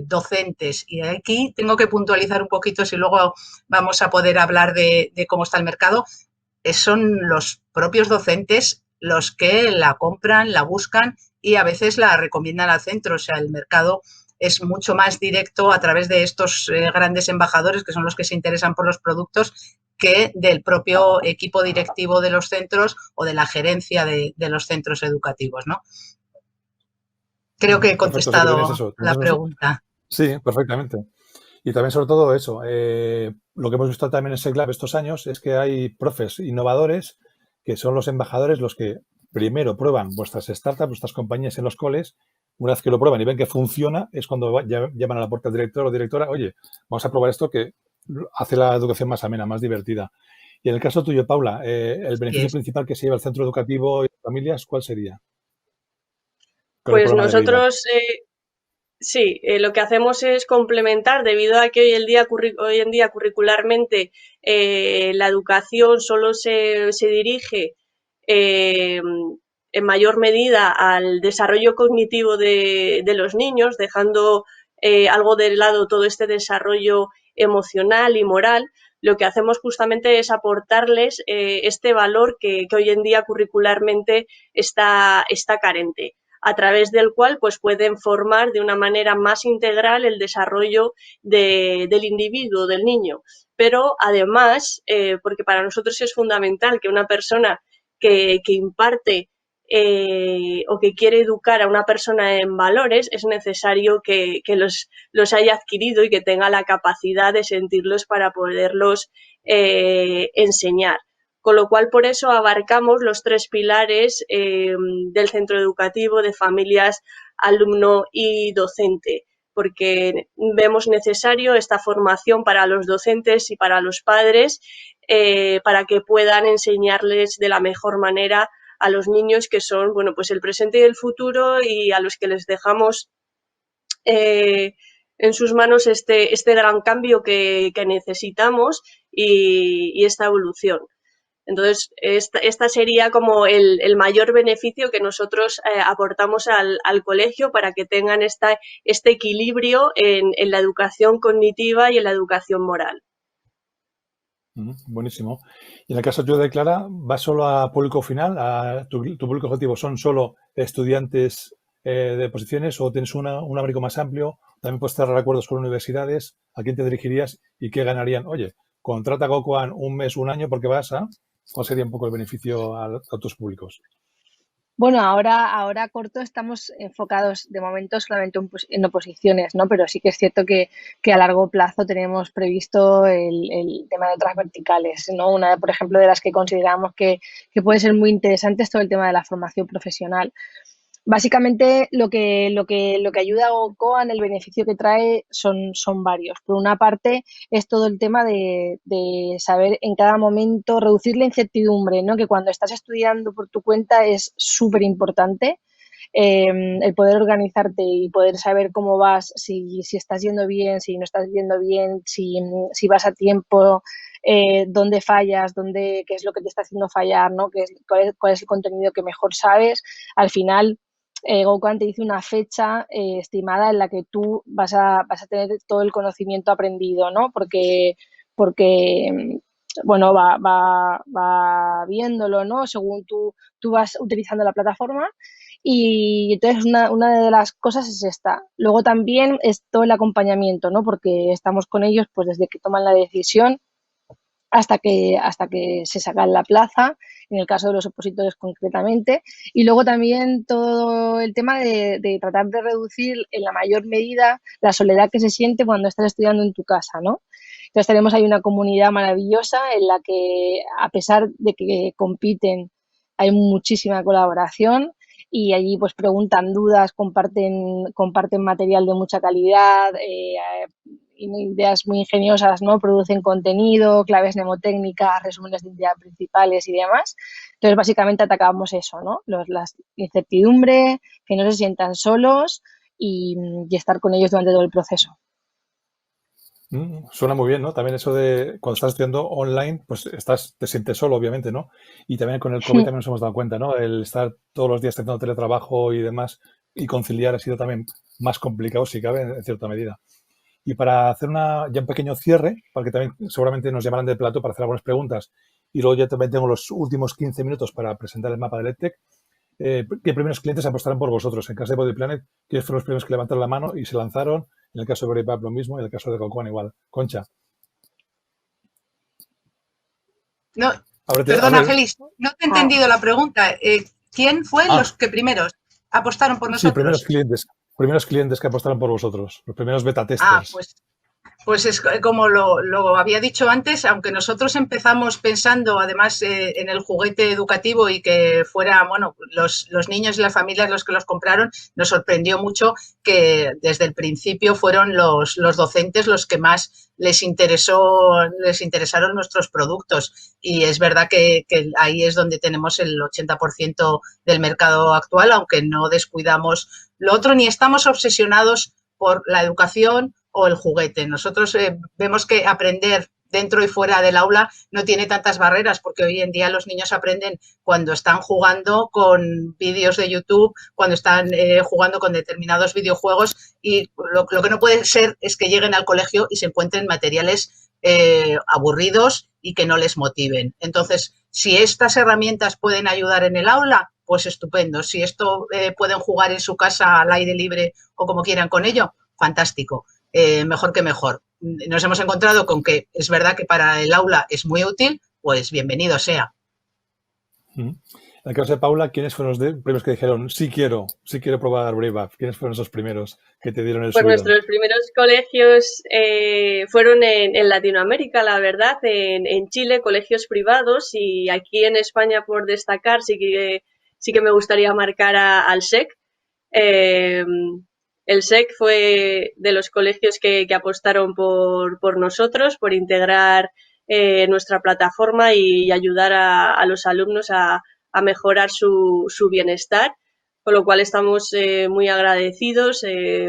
Speaker 3: docentes. Y aquí tengo que puntualizar un poquito, si luego vamos a poder hablar de cómo está el mercado. Son los propios docentes los que la compran, la buscan y a veces la recomiendan al centro. O sea, el mercado es mucho más directo a través de estos grandes embajadores, que son los que se interesan por los productos, que del propio equipo directivo de los centros o de la gerencia de los centros educativos, ¿no? Creo que he
Speaker 2: Perfecto, sí que tenéis
Speaker 3: contestado
Speaker 2: eso.
Speaker 3: la pregunta.
Speaker 2: Sí, perfectamente. Y también, sobre todo, eso. Lo que hemos visto también en SECLAB estos años es que hay profes innovadores que son los embajadores los que primero prueban vuestras startups, vuestras compañías en los coles. Una vez que lo prueban y ven que funciona, es cuando llaman a la puerta al director o directora: oye, vamos a probar esto, que hace la educación más amena, más divertida. Y en el caso tuyo, Paula, el beneficio principal que se lleva el centro educativo y las familias, ¿cuál sería? Con el
Speaker 4: Pues
Speaker 2: programa de Brave Up.
Speaker 4: nosotros, sí, lo que hacemos es complementar, debido a que hoy en día curricularmente la educación solo se dirige eh, en mayor medida al desarrollo cognitivo de los niños, dejando algo de lado todo este desarrollo emocional y moral. Lo que hacemos justamente es aportarles este valor que hoy en día curricularmente está carente, a través del cual pues pueden formar de una manera más integral el desarrollo del individuo, del niño. Pero además, porque para nosotros es fundamental que una persona que imparte o que quiere educar a una persona en valores, es necesario que los haya adquirido y que tenga la capacidad de sentirlos para poderlos enseñar. Con lo cual, por eso abarcamos los 3 pilares del centro educativo, de familias, alumno y docente, porque vemos necesario esta formación para los docentes y para los padres, para que puedan enseñarles de la mejor manera a los niños, que son, bueno, pues el presente y el futuro, y a los que les dejamos en sus manos este gran cambio que necesitamos y esta evolución. Entonces, esta sería como el mayor beneficio que nosotros aportamos al colegio para que tengan este equilibrio en la educación cognitiva y en la educación moral.
Speaker 2: Buenísimo. Y en el caso tuyo de Clara, ¿vas solo a público final? ¿Tu público objetivo son solo estudiantes de posiciones o tienes un abanico más amplio? También puedes cerrar acuerdos con universidades. ¿A quién te dirigirías y qué ganarían? Oye, contrata a GoKuan un mes, un año porque vas a... ¿Cuál sería un poco el beneficio a tus públicos?
Speaker 5: Bueno, ahora corto estamos enfocados de momento solamente en oposiciones, ¿no? Pero sí que es cierto que a largo plazo tenemos previsto el tema de otras verticales, ¿no? Una, por ejemplo, de las que consideramos que puede ser muy interesante es todo el tema de la formación profesional. Básicamente, lo que ayuda a Gocoan, el beneficio que trae son varios. Por una parte, es todo el tema de saber en cada momento reducir la incertidumbre, ¿no? Que cuando estás estudiando por tu cuenta es súper importante. El poder organizarte y poder saber cómo vas, si estás yendo bien, si no estás yendo bien, si vas a tiempo, dónde fallas, qué es lo que te está haciendo fallar, ¿no? Cuál es el contenido que mejor sabes. Al final, Gokuan te dice una fecha estimada en la que tú vas a tener todo el conocimiento aprendido, ¿no? Porque bueno, va viéndolo, ¿no? Según tú vas utilizando la plataforma. Y entonces una de las cosas es esta. Luego también es todo el acompañamiento, ¿no? Porque estamos con ellos pues desde que toman la decisión hasta que se sacan la plaza, en el caso de los opositores concretamente. Y luego también todo el tema de tratar de reducir en la mayor medida la soledad que se siente cuando estás estudiando en tu casa, ¿no? Entonces tenemos ahí una comunidad maravillosa en la que, a pesar de que compiten, hay muchísima colaboración y allí pues preguntan dudas, comparten material de mucha calidad, ideas muy ingeniosas, ¿no? Producen contenido, claves mnemotécnicas, resúmenes de ideas principales y demás. Entonces, básicamente atacamos eso, ¿no? La incertidumbre, que no se sientan solos y estar con ellos durante todo el proceso.
Speaker 2: Suena muy bien, ¿no? También eso de cuando estás estudiando online, pues te sientes solo, obviamente, ¿no? Y también con el COVID también nos hemos dado cuenta, ¿no? El estar todos los días haciendo teletrabajo y demás y conciliar ha sido también más complicado, si cabe, en cierta medida. Y para hacer ya un pequeño cierre, para que también seguramente nos llamarán de plato para hacer algunas preguntas, y luego ya también tengo los últimos 15 minutos para presentar el mapa del EdTech, ¿qué primeros clientes apostaron por vosotros? En el caso de Body Planet, ¿quiénes fueron los primeros que levantaron la mano y se lanzaron? En el caso de Brave Up lo mismo, y en el caso de Gokuan igual. Concha.
Speaker 3: No, perdona, Félix, no te he entendido la pregunta. ¿Quién fue los que primeros apostaron por nosotros?
Speaker 2: Sí, primeros clientes que apostaron por vosotros, los primeros beta testers.
Speaker 3: Pues es como lo había dicho antes, aunque nosotros empezamos pensando además en el juguete educativo y que fuera, bueno, los niños y las familias los que los compraron, nos sorprendió mucho que desde el principio fueron los docentes los que más les interesaron nuestros productos. Y es verdad que ahí es donde tenemos el 80% del mercado actual, aunque no descuidamos lo otro ni estamos obsesionados por la educación o el juguete. Nosotros vemos que aprender dentro y fuera del aula no tiene tantas barreras, porque hoy en día los niños aprenden cuando están jugando con vídeos de YouTube, cuando están jugando con determinados videojuegos, y lo que no puede ser es que lleguen al colegio y se encuentren materiales aburridos y que no les motiven. Entonces, si estas herramientas pueden ayudar en el aula, pues estupendo. Si esto pueden jugar en su casa al aire libre o como quieran con ello, fantástico. Mejor que mejor. Nos hemos encontrado con que es verdad que para el aula es muy útil, pues bienvenido sea.
Speaker 2: En el caso de Paula, ¿quiénes fueron los primeros que dijeron sí quiero probar Brave Up? ¿Quiénes fueron esos primeros que te dieron el subidón?
Speaker 4: Pues nuestros primeros colegios fueron en Latinoamérica, la verdad, en Chile, colegios privados, y aquí en España, por destacar, sí que me gustaría marcar al SEC. El SEC fue de los colegios que apostaron por nosotros, por integrar nuestra plataforma y ayudar a los alumnos a mejorar su bienestar, con lo cual estamos muy agradecidos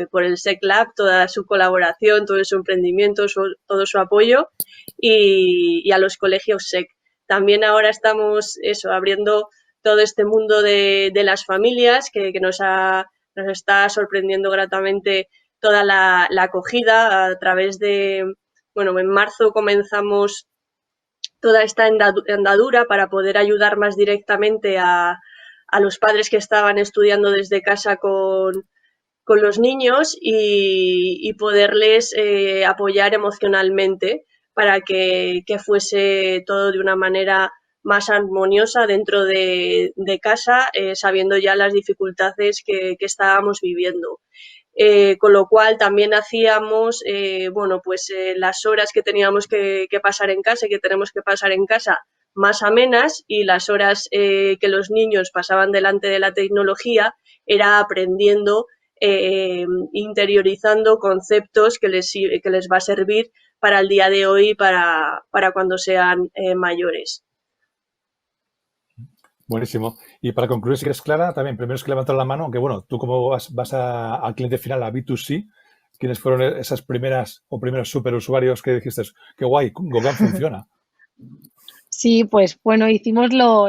Speaker 4: por el SEC Lab, toda su colaboración, todo su emprendimiento, todo su apoyo, y a los colegios SEC. También ahora estamos abriendo todo este mundo de las familias que nos está sorprendiendo gratamente toda la acogida a través de, bueno, en marzo comenzamos toda esta andadura para poder ayudar más directamente a los padres que estaban estudiando desde casa con los niños y poderles apoyar emocionalmente para que fuese todo de una manera más armoniosa dentro de casa, sabiendo ya las dificultades que estábamos viviendo. Con lo cual también hacíamos las horas que teníamos que pasar en casa y que tenemos que pasar en casa más amenas, y las horas que los niños pasaban delante de la tecnología era aprendiendo, interiorizando conceptos que les va a servir para el día de hoy y para cuando sean mayores.
Speaker 2: Buenísimo. Y para concluir, si quieres, Clara, también primero es que levantar la mano, aunque bueno, tú como vas al cliente final, a B2C, ¿quiénes fueron esas primeros superusuarios que dijiste, qué guay, Gogan funciona?
Speaker 5: Sí, pues bueno, hicimos lo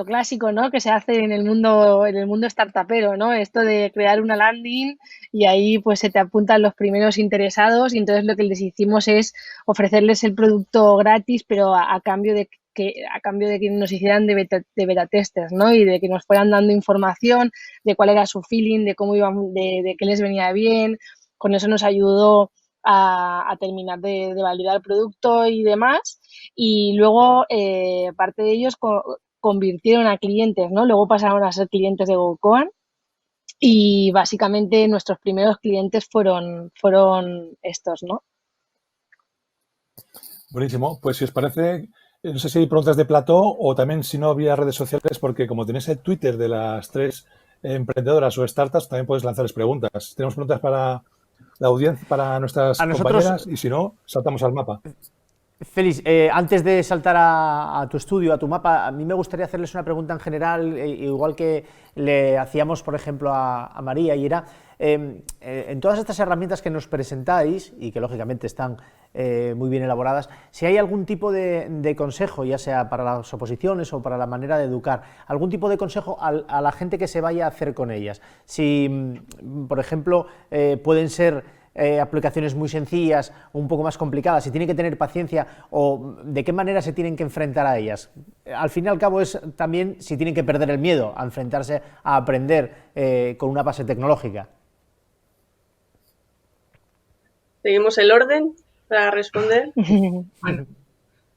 Speaker 5: clásico, ¿no? Que se hace en el mundo startupero, ¿no? Esto de crear una landing y ahí pues se te apuntan los primeros interesados, y entonces lo que les hicimos es ofrecerles el producto gratis, pero a cambio de que nos hicieran de beta testers, ¿no? Y de que nos fueran dando información de cuál era su feeling, de cómo iban, de qué les venía bien. Con eso nos ayudó a terminar de validar el producto y demás. Y luego parte de ellos convirtieron a clientes, ¿no? Luego pasaron a ser clientes de GoCoan, y básicamente nuestros primeros clientes fueron estos, ¿no?
Speaker 2: Buenísimo. Pues si os parece, no sé si hay preguntas de plató o también si no había redes sociales, porque como tenéis el Twitter de las 3 emprendedoras o startups, también podéis lanzarles preguntas. Tenemos preguntas para la audiencia, para nuestras compañeras, y si no, saltamos al mapa.
Speaker 1: Félix, antes de saltar a tu estudio, a tu mapa, a mí me gustaría hacerles una pregunta en general, igual que le hacíamos, por ejemplo, a María, y era, en todas estas herramientas que nos presentáis, y que lógicamente están muy bien elaboradas, si hay algún tipo de consejo, ya sea para las oposiciones o para la manera de educar, algún tipo de consejo a la gente que se vaya a hacer con ellas. Si, por ejemplo, pueden ser aplicaciones muy sencillas o un poco más complicadas, si tienen que tener paciencia o de qué manera se tienen que enfrentar a ellas. Al fin y al cabo es también si tienen que perder el miedo a enfrentarse a aprender con una base tecnológica.
Speaker 4: ¿Seguimos el orden para responder?
Speaker 3: Bueno,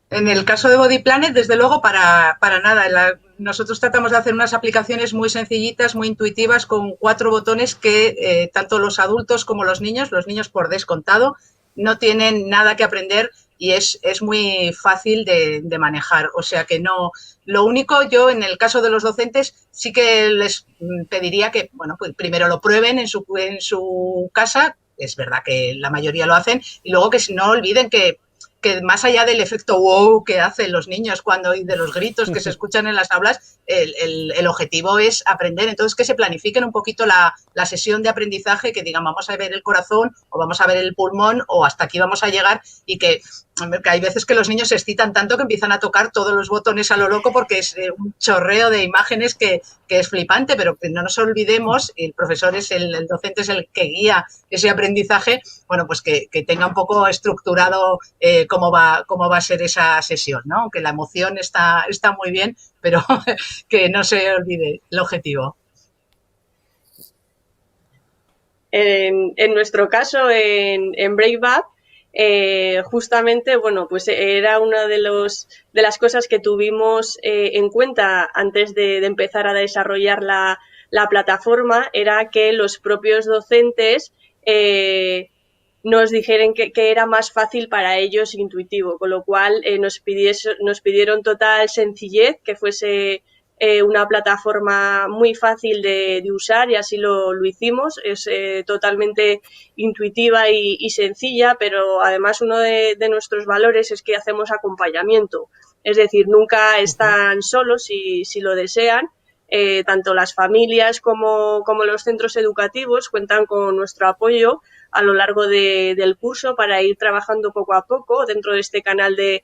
Speaker 3: en el caso de Body Planet, desde luego, para nada. Nosotros tratamos de hacer unas aplicaciones muy sencillitas, muy intuitivas, con 4 botones que tanto los adultos como los niños por descontado, no tienen nada que aprender, y es muy fácil de manejar. O sea que no. Lo único, yo en el caso de los docentes sí que les pediría que, bueno, pues primero lo prueben en su casa. Es verdad que la mayoría lo hacen, y luego que no olviden que más allá del efecto wow que hacen los niños y de los gritos que se escuchan en las aulas, el objetivo es aprender. Entonces, que se planifiquen un poquito la sesión de aprendizaje, que digan, vamos a ver el corazón o vamos a ver el pulmón o hasta aquí vamos a llegar, y que hay veces que los niños se excitan tanto que empiezan a tocar todos los botones a lo loco, porque es un chorreo de imágenes que es flipante, pero que no nos olvidemos, el profesor el docente es el que guía ese aprendizaje, bueno, pues que tenga un poco estructurado cómo va a ser esa sesión, ¿no? Aunque la emoción está muy bien, pero que no se olvide el objetivo.
Speaker 4: En nuestro caso, en Brave Up, justamente, bueno, pues era una de las cosas que tuvimos en cuenta antes de empezar a desarrollar la plataforma, era que los propios docentes nos dijeron que era más fácil para ellos, intuitivo, con lo cual nos pidieron total sencillez, que fuese una plataforma muy fácil de usar, y así lo hicimos. Es totalmente intuitiva y sencilla, pero además uno de nuestros valores es que hacemos acompañamiento, es decir, nunca están solos si lo desean. Tanto las familias como los centros educativos cuentan con nuestro apoyo a lo largo del curso para ir trabajando poco a poco dentro de este canal de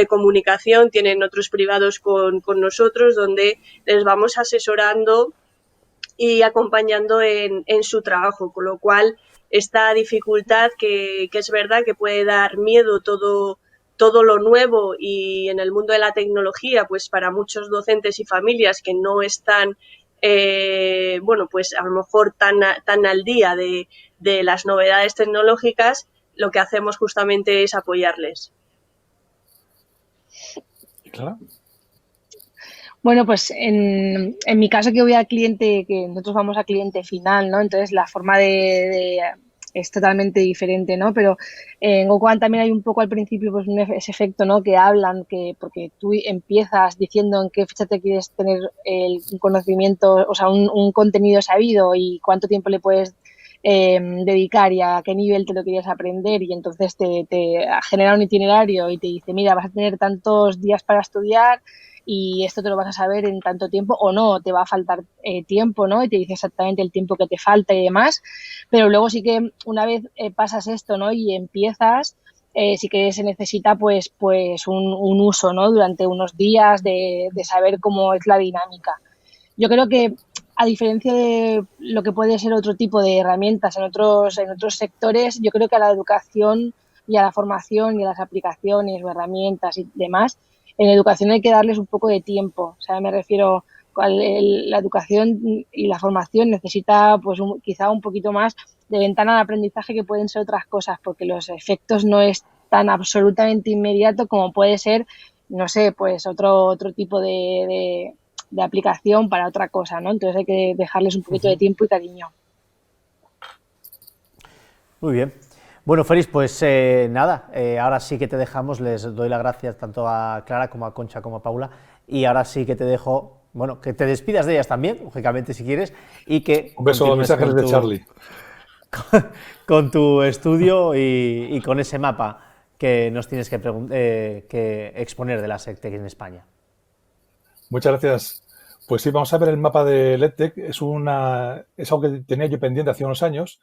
Speaker 4: comunicación. Tienen otros privados con nosotros donde les vamos asesorando y acompañando en su trabajo, con lo cual esta dificultad que es verdad que puede dar miedo todo lo nuevo, y en el mundo de la tecnología, pues para muchos docentes y familias que no están bueno, pues a lo mejor tan al día de las novedades tecnológicas, lo que hacemos justamente es apoyarles.
Speaker 2: Clara.
Speaker 5: Bueno, pues en mi caso que voy al cliente, que nosotros vamos al cliente final, ¿no? Entonces la forma es totalmente diferente, ¿no? Pero en GoQuant también hay un poco al principio pues ese efecto, ¿no? Que hablan, que porque tú empiezas diciendo en qué fecha te quieres tener un conocimiento, o sea, un contenido sabido y cuánto tiempo le puedes dedicar y a qué nivel te lo quieres aprender, y entonces te genera un itinerario y te dice, mira, vas a tener tantos días para estudiar y esto te lo vas a saber en tanto tiempo, o no, te va a faltar tiempo, ¿no? Y te dice exactamente el tiempo que te falta y demás. Pero luego sí que una vez pasas esto, ¿no? Y empiezas, sí que se necesita pues un uso, ¿no? Durante unos días de saber cómo es la dinámica. Yo creo que a diferencia de lo que puede ser otro tipo de herramientas en otros sectores, yo creo que a la educación y a la formación y a las aplicaciones o herramientas y demás, en educación hay que darles un poco de tiempo. O sea, me refiero, la educación y la formación necesita pues quizá un poquito más de ventana de aprendizaje, que pueden ser otras cosas, porque los efectos no es tan absolutamente inmediato como puede ser, no sé, pues otro tipo de aplicación para otra cosa, ¿no? Entonces hay que dejarles un poquito de tiempo y cariño.
Speaker 1: Muy bien. Bueno, Félix, pues nada, ahora sí que te dejamos, les doy las gracias tanto a Clara como a Concha como a Paula, y ahora sí que te dejo, bueno, que te despidas de ellas también, lógicamente si quieres, y que
Speaker 2: un beso, mensajes de Charlie.
Speaker 1: Con tu estudio y con ese mapa que nos tienes que exponer de la SECTEC en España.
Speaker 2: Muchas gracias. Pues sí, vamos a ver el mapa de EdTech. Es algo que tenía yo pendiente hace unos años.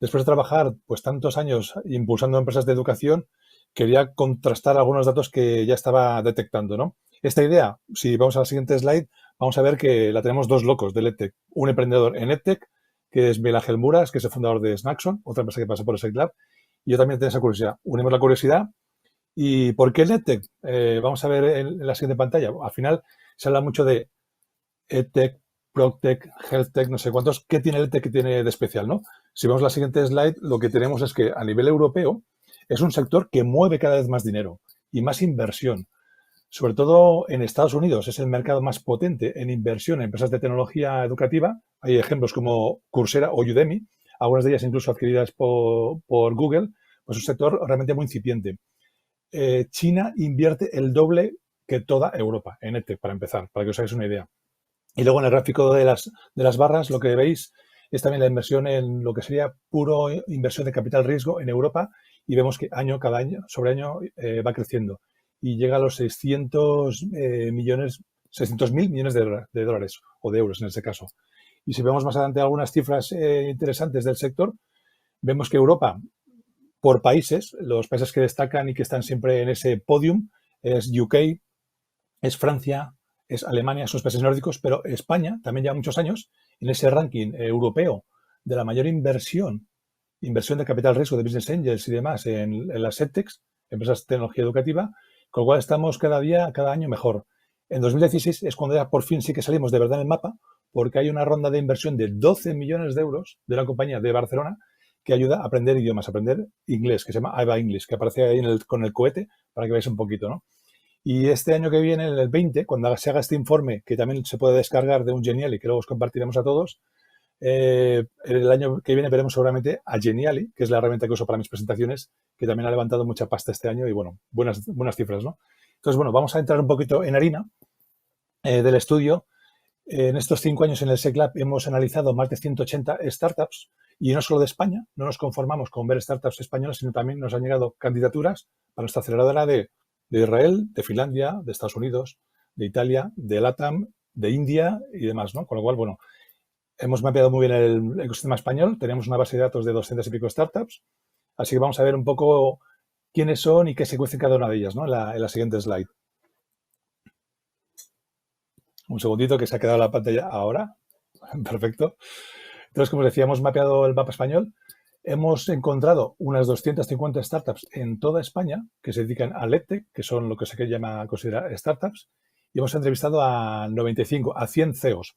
Speaker 2: Después de trabajar pues tantos años impulsando empresas de educación, quería contrastar algunos datos que ya estaba detectando, ¿no? Esta idea, si vamos a la siguiente slide, vamos a ver que la tenemos dos locos del EdTech. Un emprendedor en EdTech, que es Miguel Ángel Muras, que es el fundador de Snackson, otra empresa que pasa por el SecLab. Y yo también tengo esa curiosidad. Unimos la curiosidad. ¿Y por qué el EdTech? Vamos a ver en la siguiente pantalla. Al final se habla mucho de EdTech, PropTech, HealthTech, no sé cuántos. ¿Qué tiene el EdTech que tiene de especial, no? Si vemos la siguiente slide, lo que tenemos es que a nivel europeo es un sector que mueve cada vez más dinero y más inversión. Sobre todo en Estados Unidos es el mercado más potente en inversión en empresas de tecnología educativa. Hay ejemplos como Coursera o Udemy, algunas de ellas incluso adquiridas por Google. Pues un sector realmente muy incipiente. China invierte el doble que toda Europa en EdTech, para empezar, para que os hagáis una idea. Y luego en el gráfico de las barras lo que veis es también la inversión en lo que sería puro inversión de capital riesgo en Europa, y vemos que cada año sobre año va creciendo y llega a los 600.000 millones de dólares o de euros en este caso. Y si vemos más adelante algunas cifras interesantes del sector, vemos que Europa, por países, los países que destacan y que están siempre en ese podium es UK, es Francia, es Alemania, esos países nórdicos, pero España también lleva muchos años en ese ranking europeo de la mayor inversión de capital riesgo de business angels y demás en las EdTechs, empresas de tecnología educativa, con lo cual estamos cada año mejor. En 2016 es cuando ya por fin sí que salimos de verdad en el mapa, porque hay una ronda de inversión de 12 millones de euros de la compañía de Barcelona que ayuda a aprender idiomas, a aprender inglés, que se llama Ava English, que aparece ahí con el cohete, para que veáis un poquito, ¿no? Y este año que viene, en el 20, cuando se haga este informe, que también se puede descargar de un Geniali, que luego os compartiremos a todos, el año que viene veremos seguramente a Geniali, que es la herramienta que uso para mis presentaciones, que también ha levantado mucha pasta este año y, bueno, buenas cifras, ¿no? Entonces, bueno, vamos a entrar un poquito en harina del estudio. En estos 5 años en el SecLab hemos analizado más de 180 startups, y no solo de España. No nos conformamos con ver startups españolas, sino también nos han llegado candidaturas para nuestra aceleradora de Israel, de Finlandia, de Estados Unidos, de Italia, de LATAM, de India y demás, ¿no? Con lo cual, bueno, hemos mapeado muy bien el ecosistema español, tenemos una base de datos de 200 y pico startups, así que vamos a ver un poco quiénes son y qué se cuece cada una de ellas, ¿no? En la siguiente slide. Un segundito que se ha quedado la pantalla ahora. Perfecto. Entonces, como os decía, hemos mapeado el mapa español. Hemos encontrado unas 250 startups en toda España que se dedican al EdTech, que son lo que se llama considerar startups, y hemos entrevistado a 95, a 100 CEOs.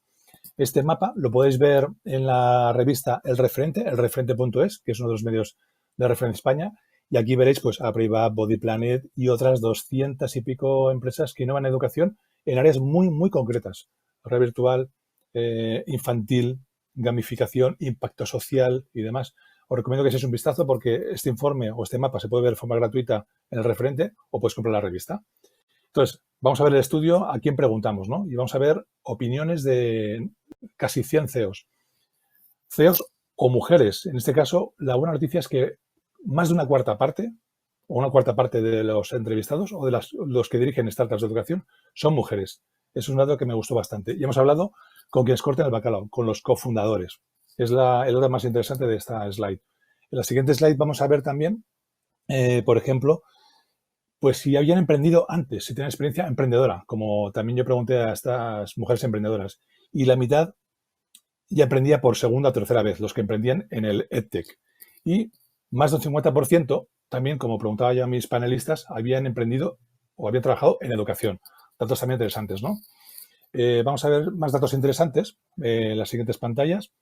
Speaker 2: Este mapa lo podéis ver en la revista El Referente, elreferente.es, que es uno de los medios de referencia España, y aquí veréis pues a Brave, Body Planet y otras 200 y pico empresas que innovan en educación en áreas muy, muy concretas. Red virtual, infantil, gamificación, impacto social y demás. Os recomiendo que echéis un vistazo porque este informe o este mapa se puede ver de forma gratuita en El Referente o puedes comprar la revista. Entonces, vamos a ver el estudio a quién preguntamos, ¿no? Y vamos a ver opiniones de casi 100 CEOs. CEOs o mujeres. En este caso, la buena noticia es que más de una cuarta parte o una cuarta parte de los entrevistados o de los que dirigen startups de educación son mujeres. Es un dato que me gustó bastante. Y hemos hablado con quienes corten el bacalao, con los cofundadores. Es el dato más interesante de esta slide. En la siguiente slide vamos a ver también, por ejemplo, pues si habían emprendido antes, si tienen experiencia emprendedora, como también yo pregunté a estas mujeres emprendedoras. Y la mitad ya emprendía por segunda o tercera vez, los que emprendían en el EdTech. Y más del 50%, también como preguntaba yo a mis panelistas, habían emprendido o habían trabajado en educación. Datos también interesantes, ¿no? Vamos a ver más datos interesantes en las siguientes pantallas.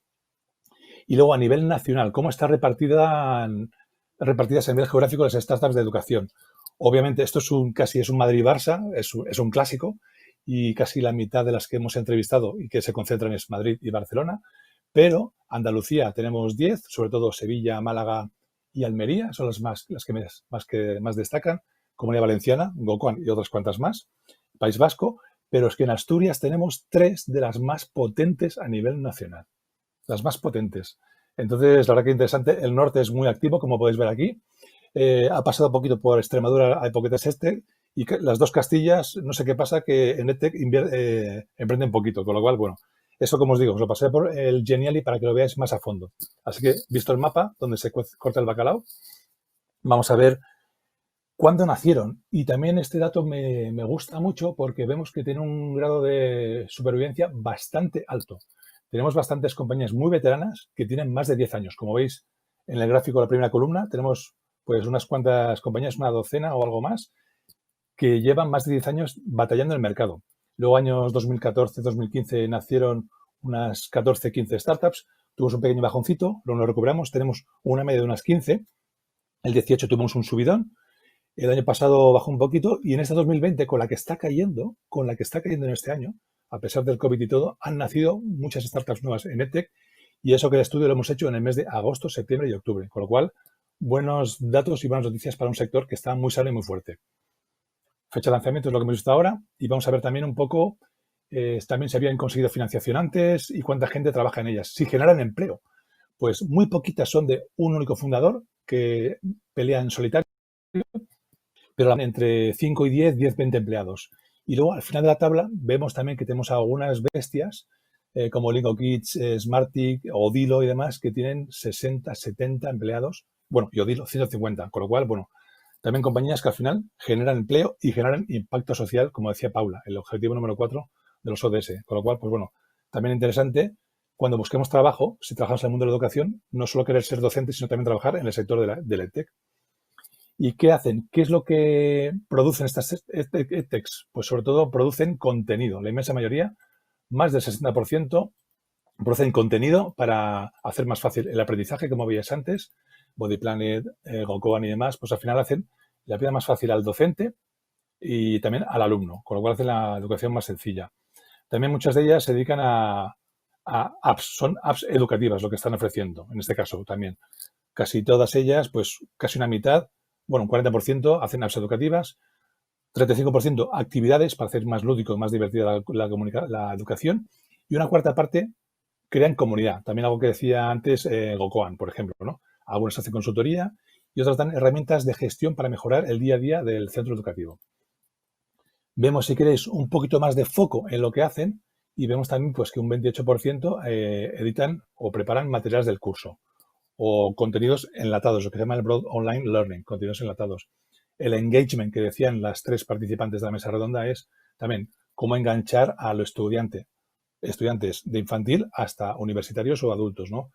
Speaker 2: Y luego a nivel nacional, ¿cómo están repartidas a nivel geográfico las startups de educación? Obviamente esto es casi es un Madrid-Barça, es un clásico, y casi la mitad de las que hemos entrevistado y que se concentran es Madrid y Barcelona, pero Andalucía tenemos 10, sobre todo Sevilla, Málaga y Almería, son las que más destacan, Comunidad Valenciana, Gocoan y otras cuantas más, País Vasco, pero es que en Asturias tenemos 3 de las más potentes a nivel nacional, las más potentes. Entonces, la verdad que interesante, el norte es muy activo, como podéis ver aquí, ha pasado un poquito por Extremadura, hay poquetes y las dos Castillas, no sé qué pasa, que en EdTech emprenden poquito, con lo cual, bueno, eso como os digo, os lo pasé por el Geniali para que lo veáis más a fondo. Así que, visto el mapa, donde se corta el bacalao, vamos a ver cuándo nacieron. Y también este dato me gusta mucho porque vemos que tiene un grado de supervivencia bastante alto. Tenemos bastantes compañías muy veteranas que tienen más de 10 años. Como veis en el gráfico de la primera columna, tenemos pues unas cuantas compañías, una docena o algo más, que llevan más de 10 años batallando en el mercado. Luego, años 2014, 2015, nacieron unas 14, 15 startups. Tuvimos un pequeño bajoncito, luego lo recuperamos. Tenemos una media de unas 15. El 18 tuvimos un subidón. El año pasado bajó un poquito y en este 2020, con la que está cayendo en este año, a pesar del COVID y todo, han nacido muchas startups nuevas en EdTech y eso que el estudio lo hemos hecho en el mes de agosto, septiembre y octubre. Con lo cual, buenos datos y buenas noticias para un sector que está muy sano y muy fuerte. Fecha de lanzamiento es lo que hemos visto ahora y vamos a ver también un poco también si habían conseguido financiación antes y cuánta gente trabaja en ellas. Si generan empleo, pues muy poquitas son de un único fundador que pelea en solitario, pero entre 5 y 10, 20 empleados. Y luego al final de la tabla vemos también que tenemos algunas bestias como Lingo Kids, Smartick, Odilo y demás que tienen 60, 70 empleados. Bueno, y Odilo 150, con lo cual, bueno, también compañías que al final generan empleo y generan impacto social, como decía Paula, el objetivo número 4 de los ODS. Con lo cual, pues bueno, también interesante cuando busquemos trabajo, si trabajamos en el mundo de la educación, no solo querer ser docente, sino también trabajar en el sector del EdTech. ¿Y qué hacen? ¿Qué es lo que producen estas EdTechs? Pues sobre todo producen contenido. La inmensa mayoría, más del 60%, producen contenido para hacer más fácil el aprendizaje, como veíais antes, Body Planet, Gocoan y demás, pues al final hacen la vida más fácil al docente y también al alumno, con lo cual hacen la educación más sencilla. También muchas de ellas se dedican a apps, son apps educativas lo que están ofreciendo, en este caso también. Casi todas ellas, pues casi una mitad, bueno, un 40% hacen apps educativas, 35% actividades para hacer más lúdico y más divertida la educación y una cuarta parte crean comunidad. También algo que decía antes Gocoan, por ejemplo, ¿no? Algunos hacen consultoría y otras dan herramientas de gestión para mejorar el día a día del centro educativo. Vemos, si queréis, un poquito más de foco en lo que hacen y vemos también pues, que un 28% editan o preparan materiales del curso o contenidos enlatados, lo que se llama el Broad Online Learning, contenidos enlatados. El engagement que decían las 3 participantes de la mesa redonda es también cómo enganchar a los estudiantes de infantil hasta universitarios o adultos, ¿no?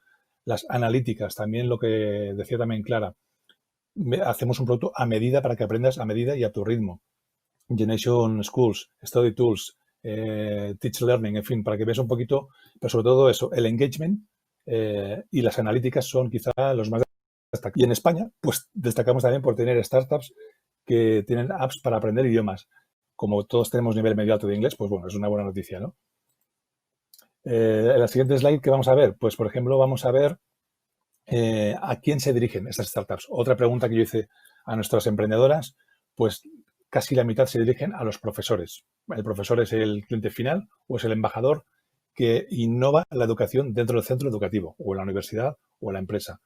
Speaker 2: Las analíticas, también lo que decía también Clara, hacemos un producto a medida para que aprendas a medida y a tu ritmo. Generation Schools, Study Tools, Teach Learning, en fin, para que veas un poquito, pero sobre todo eso, el engagement y las analíticas son quizá los más destacados. Y en España, pues destacamos también por tener startups que tienen apps para aprender idiomas. Como todos tenemos nivel medio alto de inglés, pues bueno, es una buena noticia, ¿no? En la siguiente slide que vamos a ver, pues por ejemplo vamos a ver a quién se dirigen estas startups. Otra pregunta que yo hice a nuestras emprendedoras, pues casi la mitad se dirigen a los profesores. El profesor es el cliente final o es el embajador que innova la educación dentro del centro educativo o en la universidad o en la empresa.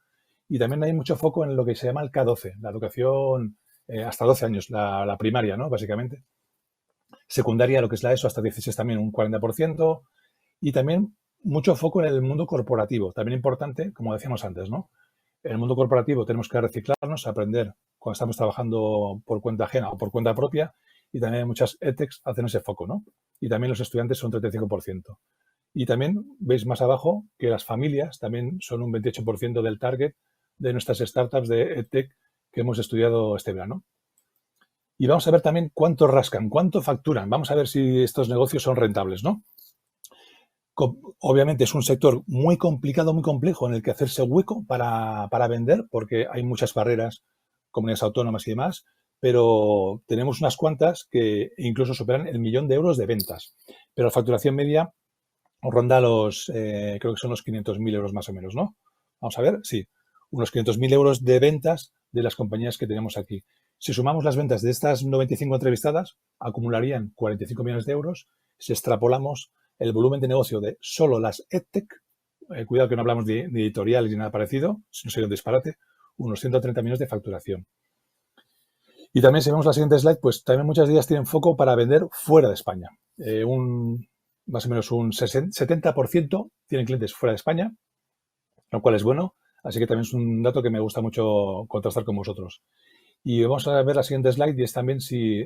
Speaker 2: Y también hay mucho foco en lo que se llama el K12, la educación hasta 12 años, la primaria, ¿no? Básicamente. Secundaria, lo que es la ESO, hasta 16 también un 40%. Y también mucho foco en el mundo corporativo, también importante, como decíamos antes, ¿no? En el mundo corporativo tenemos que reciclarnos, aprender cuando estamos trabajando por cuenta ajena o por cuenta propia, y también muchas edtechs hacen ese foco, ¿no? Y también los estudiantes son 35%. Y también veis más abajo que las familias también son un 28% del target de nuestras startups de edtech que hemos estudiado este verano. Y vamos a ver también cuánto rascan, cuánto facturan. Vamos a ver si estos negocios son rentables, ¿no? Obviamente es un sector muy complicado, muy complejo en el que hacerse hueco para vender porque hay muchas barreras, comunidades autónomas y demás, pero tenemos unas cuantas que incluso superan el 1.000.000 de euros de ventas. Pero la facturación media ronda creo que son los 500.000 euros más o menos, ¿no? Vamos a ver, sí, unos 500.000 euros de ventas de las compañías que tenemos aquí. Si sumamos las ventas de estas 95 entrevistadas, acumularían 45 millones de euros. Si extrapolamos el volumen de negocio de solo las EdTech, cuidado que no hablamos de editoriales ni nada parecido, si no sería un disparate, unos 130 millones de facturación. Y también si vemos la siguiente slide, pues también muchas de ellas tienen foco para vender fuera de España. Más o menos un 70% tienen clientes fuera de España, lo cual es bueno, así que también es un dato que me gusta mucho contrastar con vosotros. Y vamos a ver la siguiente slide y es también si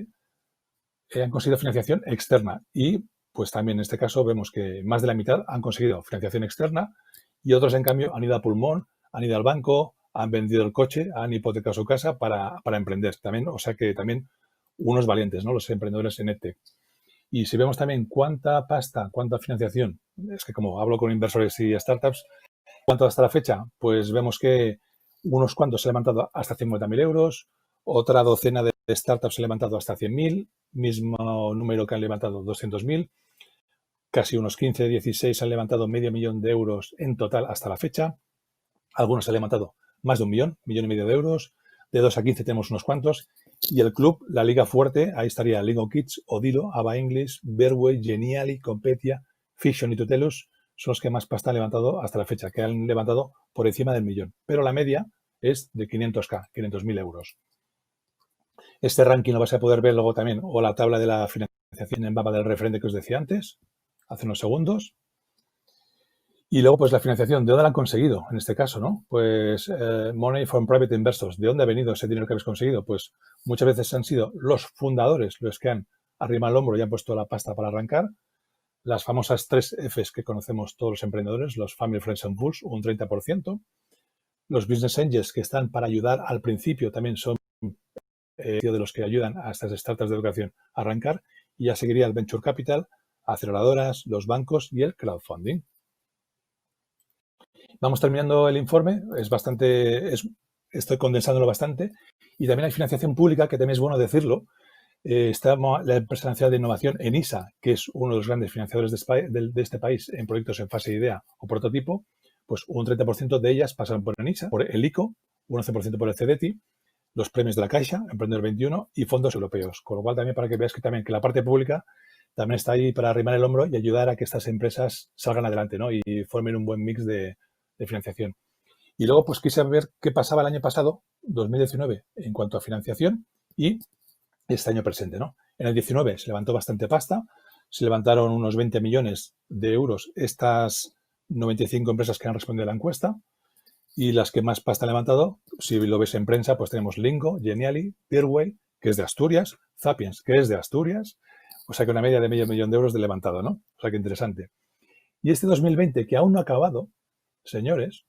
Speaker 2: han conseguido financiación externa y pues también en este caso vemos que más de la mitad han conseguido financiación externa y otros, en cambio, han ido a pulmón, han ido al banco, han vendido el coche, han hipotecado su casa para emprender también. O sea que también unos valientes, ¿no? Los emprendedores en EdTech. Y si vemos también cuánta pasta, cuánta financiación, es que como hablo con inversores y startups, ¿cuánto hasta la fecha? Pues vemos que unos cuantos se han levantado hasta 50.000 euros, otra docena de startups se han levantado hasta 100.000, mismo número que han levantado 200.000, casi unos 15, 16 han levantado medio millón de euros en total hasta la fecha, algunos han levantado más de 1.000.000, 1.500.000 de euros, de 2 a 15 tenemos unos cuantos, y el club, la liga fuerte, ahí estaría Lingo Kids, Odilo, Ava English, Bearway, Geniali, Competia, Fiction y Tutelus, son los que más pasta han levantado hasta la fecha, que han levantado por encima del 1.000.000, pero la media es de 500.000, 500.000 euros. Este ranking lo vas a poder ver luego también, o la tabla de la financiación en mapa del referente que os decía antes, hace unos segundos. Y luego, pues la financiación, ¿de dónde la han conseguido en este caso, no? Pues money from private investors. ¿De dónde ha venido ese dinero que habéis conseguido? Pues muchas veces han sido los fundadores los que han arrimado el hombro y han puesto la pasta para arrancar. Las famosas 3 Fs que conocemos todos los emprendedores, los Family, Friends and Fools, un 30%. Los Business Angels que están para ayudar al principio también son de los que ayudan a estas startups de educación a arrancar. Y ya seguiría el Venture Capital, aceleradoras, los bancos y el crowdfunding. Vamos terminando el informe, estoy condensándolo bastante, y también hay financiación pública, que también es bueno decirlo. Está la Empresa Nacional de Innovación, ENISA, que es uno de los grandes financiadores de este país en proyectos en fase de idea o prototipo, pues un 30% de ellas pasaron por ENISA, por el ICO, un 11% por el CEDETI, los premios de la Caixa, Emprendedor 21 y fondos europeos. Con lo cual también para que veas que la parte pública también está ahí para arrimar el hombro y ayudar a que estas empresas salgan adelante, ¿no? Y formen un buen mix de financiación. Y luego, pues quise ver qué pasaba el año pasado, 2019, en cuanto a financiación y este año presente, ¿no? En el 19 se levantó bastante pasta, se levantaron unos 20 millones de euros estas 95 empresas que han respondido a la encuesta. Y las que más pasta han levantado, si lo ves en prensa, pues tenemos Lingo, Geniali, Peerway, que es de Asturias, Zapiens, que es de Asturias, o sea que una media de medio millón de euros de levantado, ¿no? O sea que interesante. Y este 2020, que aún no ha acabado, señores,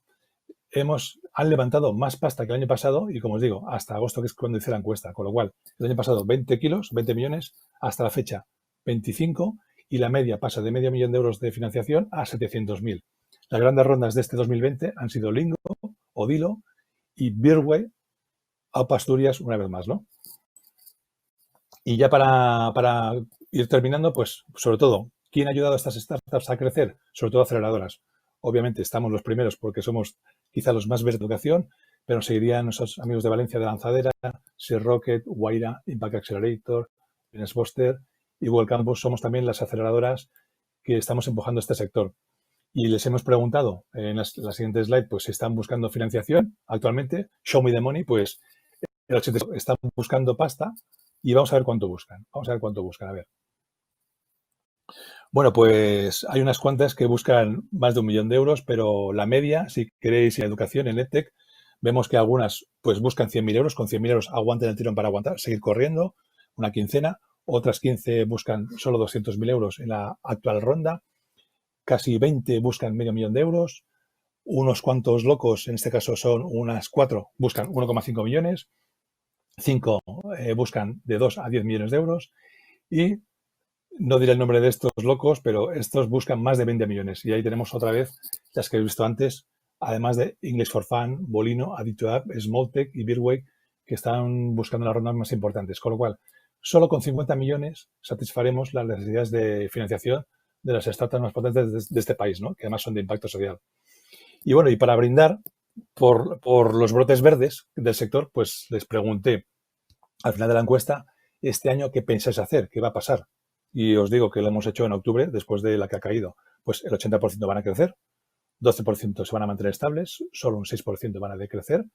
Speaker 2: han levantado más pasta que el año pasado y, como os digo, hasta agosto, que es cuando hice la encuesta, con lo cual el año pasado 20 kilos, 20 millones, hasta la fecha 25 y la media pasa de medio millón de euros de financiación a 700.000. Las grandes rondas de este 2020 han sido Lingo, Odilo y Peerway, Aupa Asturias una vez más, ¿no? Y ya para ir terminando, pues sobre todo, ¿quién ha ayudado a estas startups a crecer? Sobre todo aceleradoras. Obviamente estamos los primeros porque somos quizá los más verdes de educación, pero nos seguirían nuestros amigos de Valencia de Lanzadera, Seed Rocket, Guaira, Impact Accelerator, Business Buster y Google Campus. Somos también las aceleradoras que estamos empujando este sector. Y les hemos preguntado en la siguiente slide, pues si están buscando financiación actualmente, show me the money, pues el 80% están buscando pasta y vamos a ver cuánto buscan. A ver. Bueno, pues hay unas cuantas que buscan más de 1 millón de euros, pero la media, si queréis en educación, en EdTech, vemos que algunas pues buscan 100.000 euros. Con 100.000 euros aguanten el tirón para aguantar, seguir corriendo, una quincena. Otras 15 buscan solo 200.000 euros en la actual ronda. Casi 20 buscan medio millón de euros, unos cuantos locos, en este caso son unas 4, buscan 1,5 millones, 5 buscan de 2 a 10 millones de euros y no diré el nombre de estos locos, pero estos buscan más de 20 millones. Y ahí tenemos otra vez las que he visto antes, además de English for Fun, Bolino, Adito2App, Smalltech y Peerway, que están buscando las rondas más importantes. Con lo cual, solo con 50 millones satisfaremos las necesidades de financiación de las startups más potentes de este país, ¿no? Que además son de impacto social. Y bueno, y para brindar por los brotes verdes del sector, pues les pregunté al final de la encuesta, este año, ¿qué pensáis hacer? ¿Qué va a pasar? Y os digo que lo hemos hecho en octubre, después de la que ha caído. Pues el 80% van a crecer, 12% se van a mantener estables, solo un 6% van a decrecer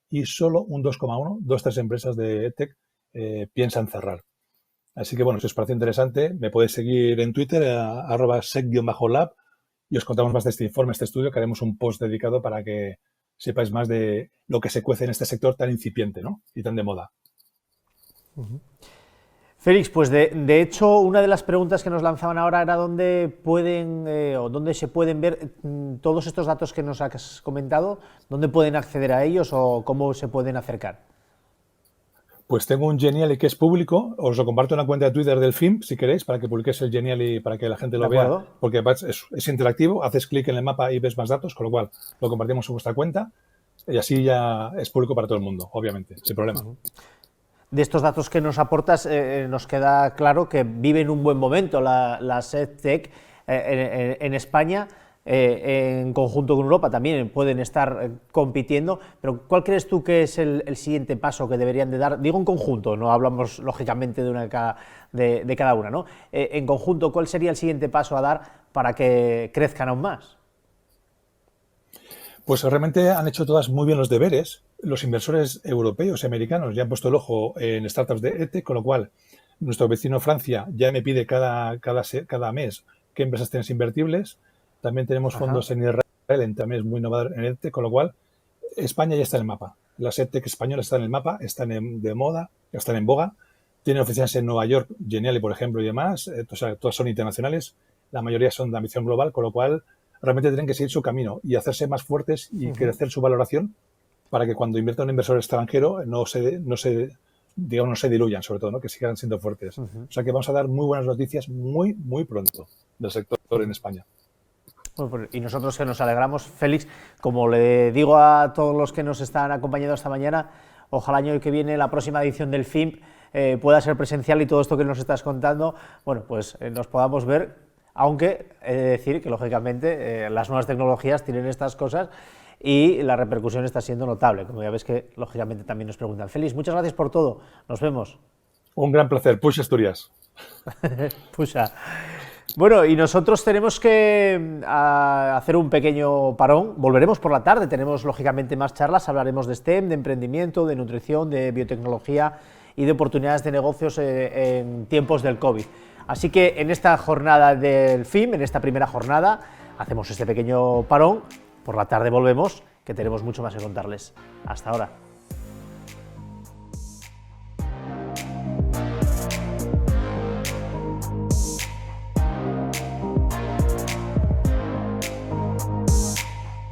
Speaker 2: y solo un 2,1%, 2-3 empresas de EdTech piensan cerrar. Así que, bueno, si os parece interesante, me podéis seguir en Twitter, @sec_lab, y os contamos más de este informe, este estudio, que haremos un post dedicado para que sepáis más de lo que se cuece en este sector tan incipiente, ¿no? Y tan de moda.
Speaker 1: Félix, pues de hecho, una de las preguntas que nos lanzaban ahora era dónde pueden o dónde se pueden ver todos estos datos que nos has comentado, dónde pueden acceder a ellos o cómo se pueden acercar.
Speaker 2: Pues tengo un Geniali que es público, os lo comparto en la cuenta de Twitter del FIMP, si queréis, para que publiquéis el Geniali para que la gente lo vea, porque es interactivo, haces clic en el mapa y ves más datos, con lo cual lo compartimos en vuestra cuenta y así ya es público para todo el mundo, obviamente, sin problema.
Speaker 1: De estos datos que nos aportas, nos queda claro que viven un buen momento las EdTech en España. En conjunto con Europa también pueden estar compitiendo, pero ¿cuál crees tú que es el siguiente paso que deberían de dar? Digo en conjunto, no hablamos lógicamente de cada una, ¿no? En conjunto, ¿cuál sería el siguiente paso a dar para que crezcan aún más?
Speaker 2: Pues realmente han hecho todas muy bien los deberes. Los inversores europeos y americanos ya han puesto el ojo en startups de EdTech, con lo cual nuestro vecino Francia ya me pide cada mes qué empresas tienes invertibles. También tenemos fondos en Israel, también es muy innovador en EdTech, con lo cual España ya está en el mapa. Las EdTech españolas están en el mapa, están de moda, están en boga. Tienen oficinas en Nueva York, Geniali, por ejemplo, y demás. O sea, todas son internacionales. La mayoría son de ambición global, con lo cual realmente tienen que seguir su camino y hacerse más fuertes y crecer su valoración para que cuando invierta un inversor extranjero no se diluyan, sobre todo, ¿no? Que sigan siendo fuertes. O sea que vamos a dar muy buenas noticias muy, muy pronto del sector en España.
Speaker 1: Y nosotros que nos alegramos, Félix, como le digo a todos los que nos están acompañando esta mañana, ojalá el año que viene la próxima edición del FIMP pueda ser presencial y todo esto que nos estás contando, bueno, pues nos podamos ver, aunque he de decir que lógicamente las nuevas tecnologías tienen estas cosas y la repercusión está siendo notable, como ya ves que lógicamente también nos preguntan. Félix, muchas gracias por todo, nos vemos.
Speaker 2: Un gran placer, Push Asturias.
Speaker 1: Pusha. Bueno, y nosotros tenemos que hacer un pequeño parón, volveremos por la tarde, tenemos lógicamente más charlas, hablaremos de STEM, de emprendimiento, de nutrición, de biotecnología y de oportunidades de negocios en tiempos del COVID. Así que en esta jornada del FIM, en esta primera jornada, hacemos este pequeño parón, por la tarde volvemos, que tenemos mucho más que contarles. Hasta ahora.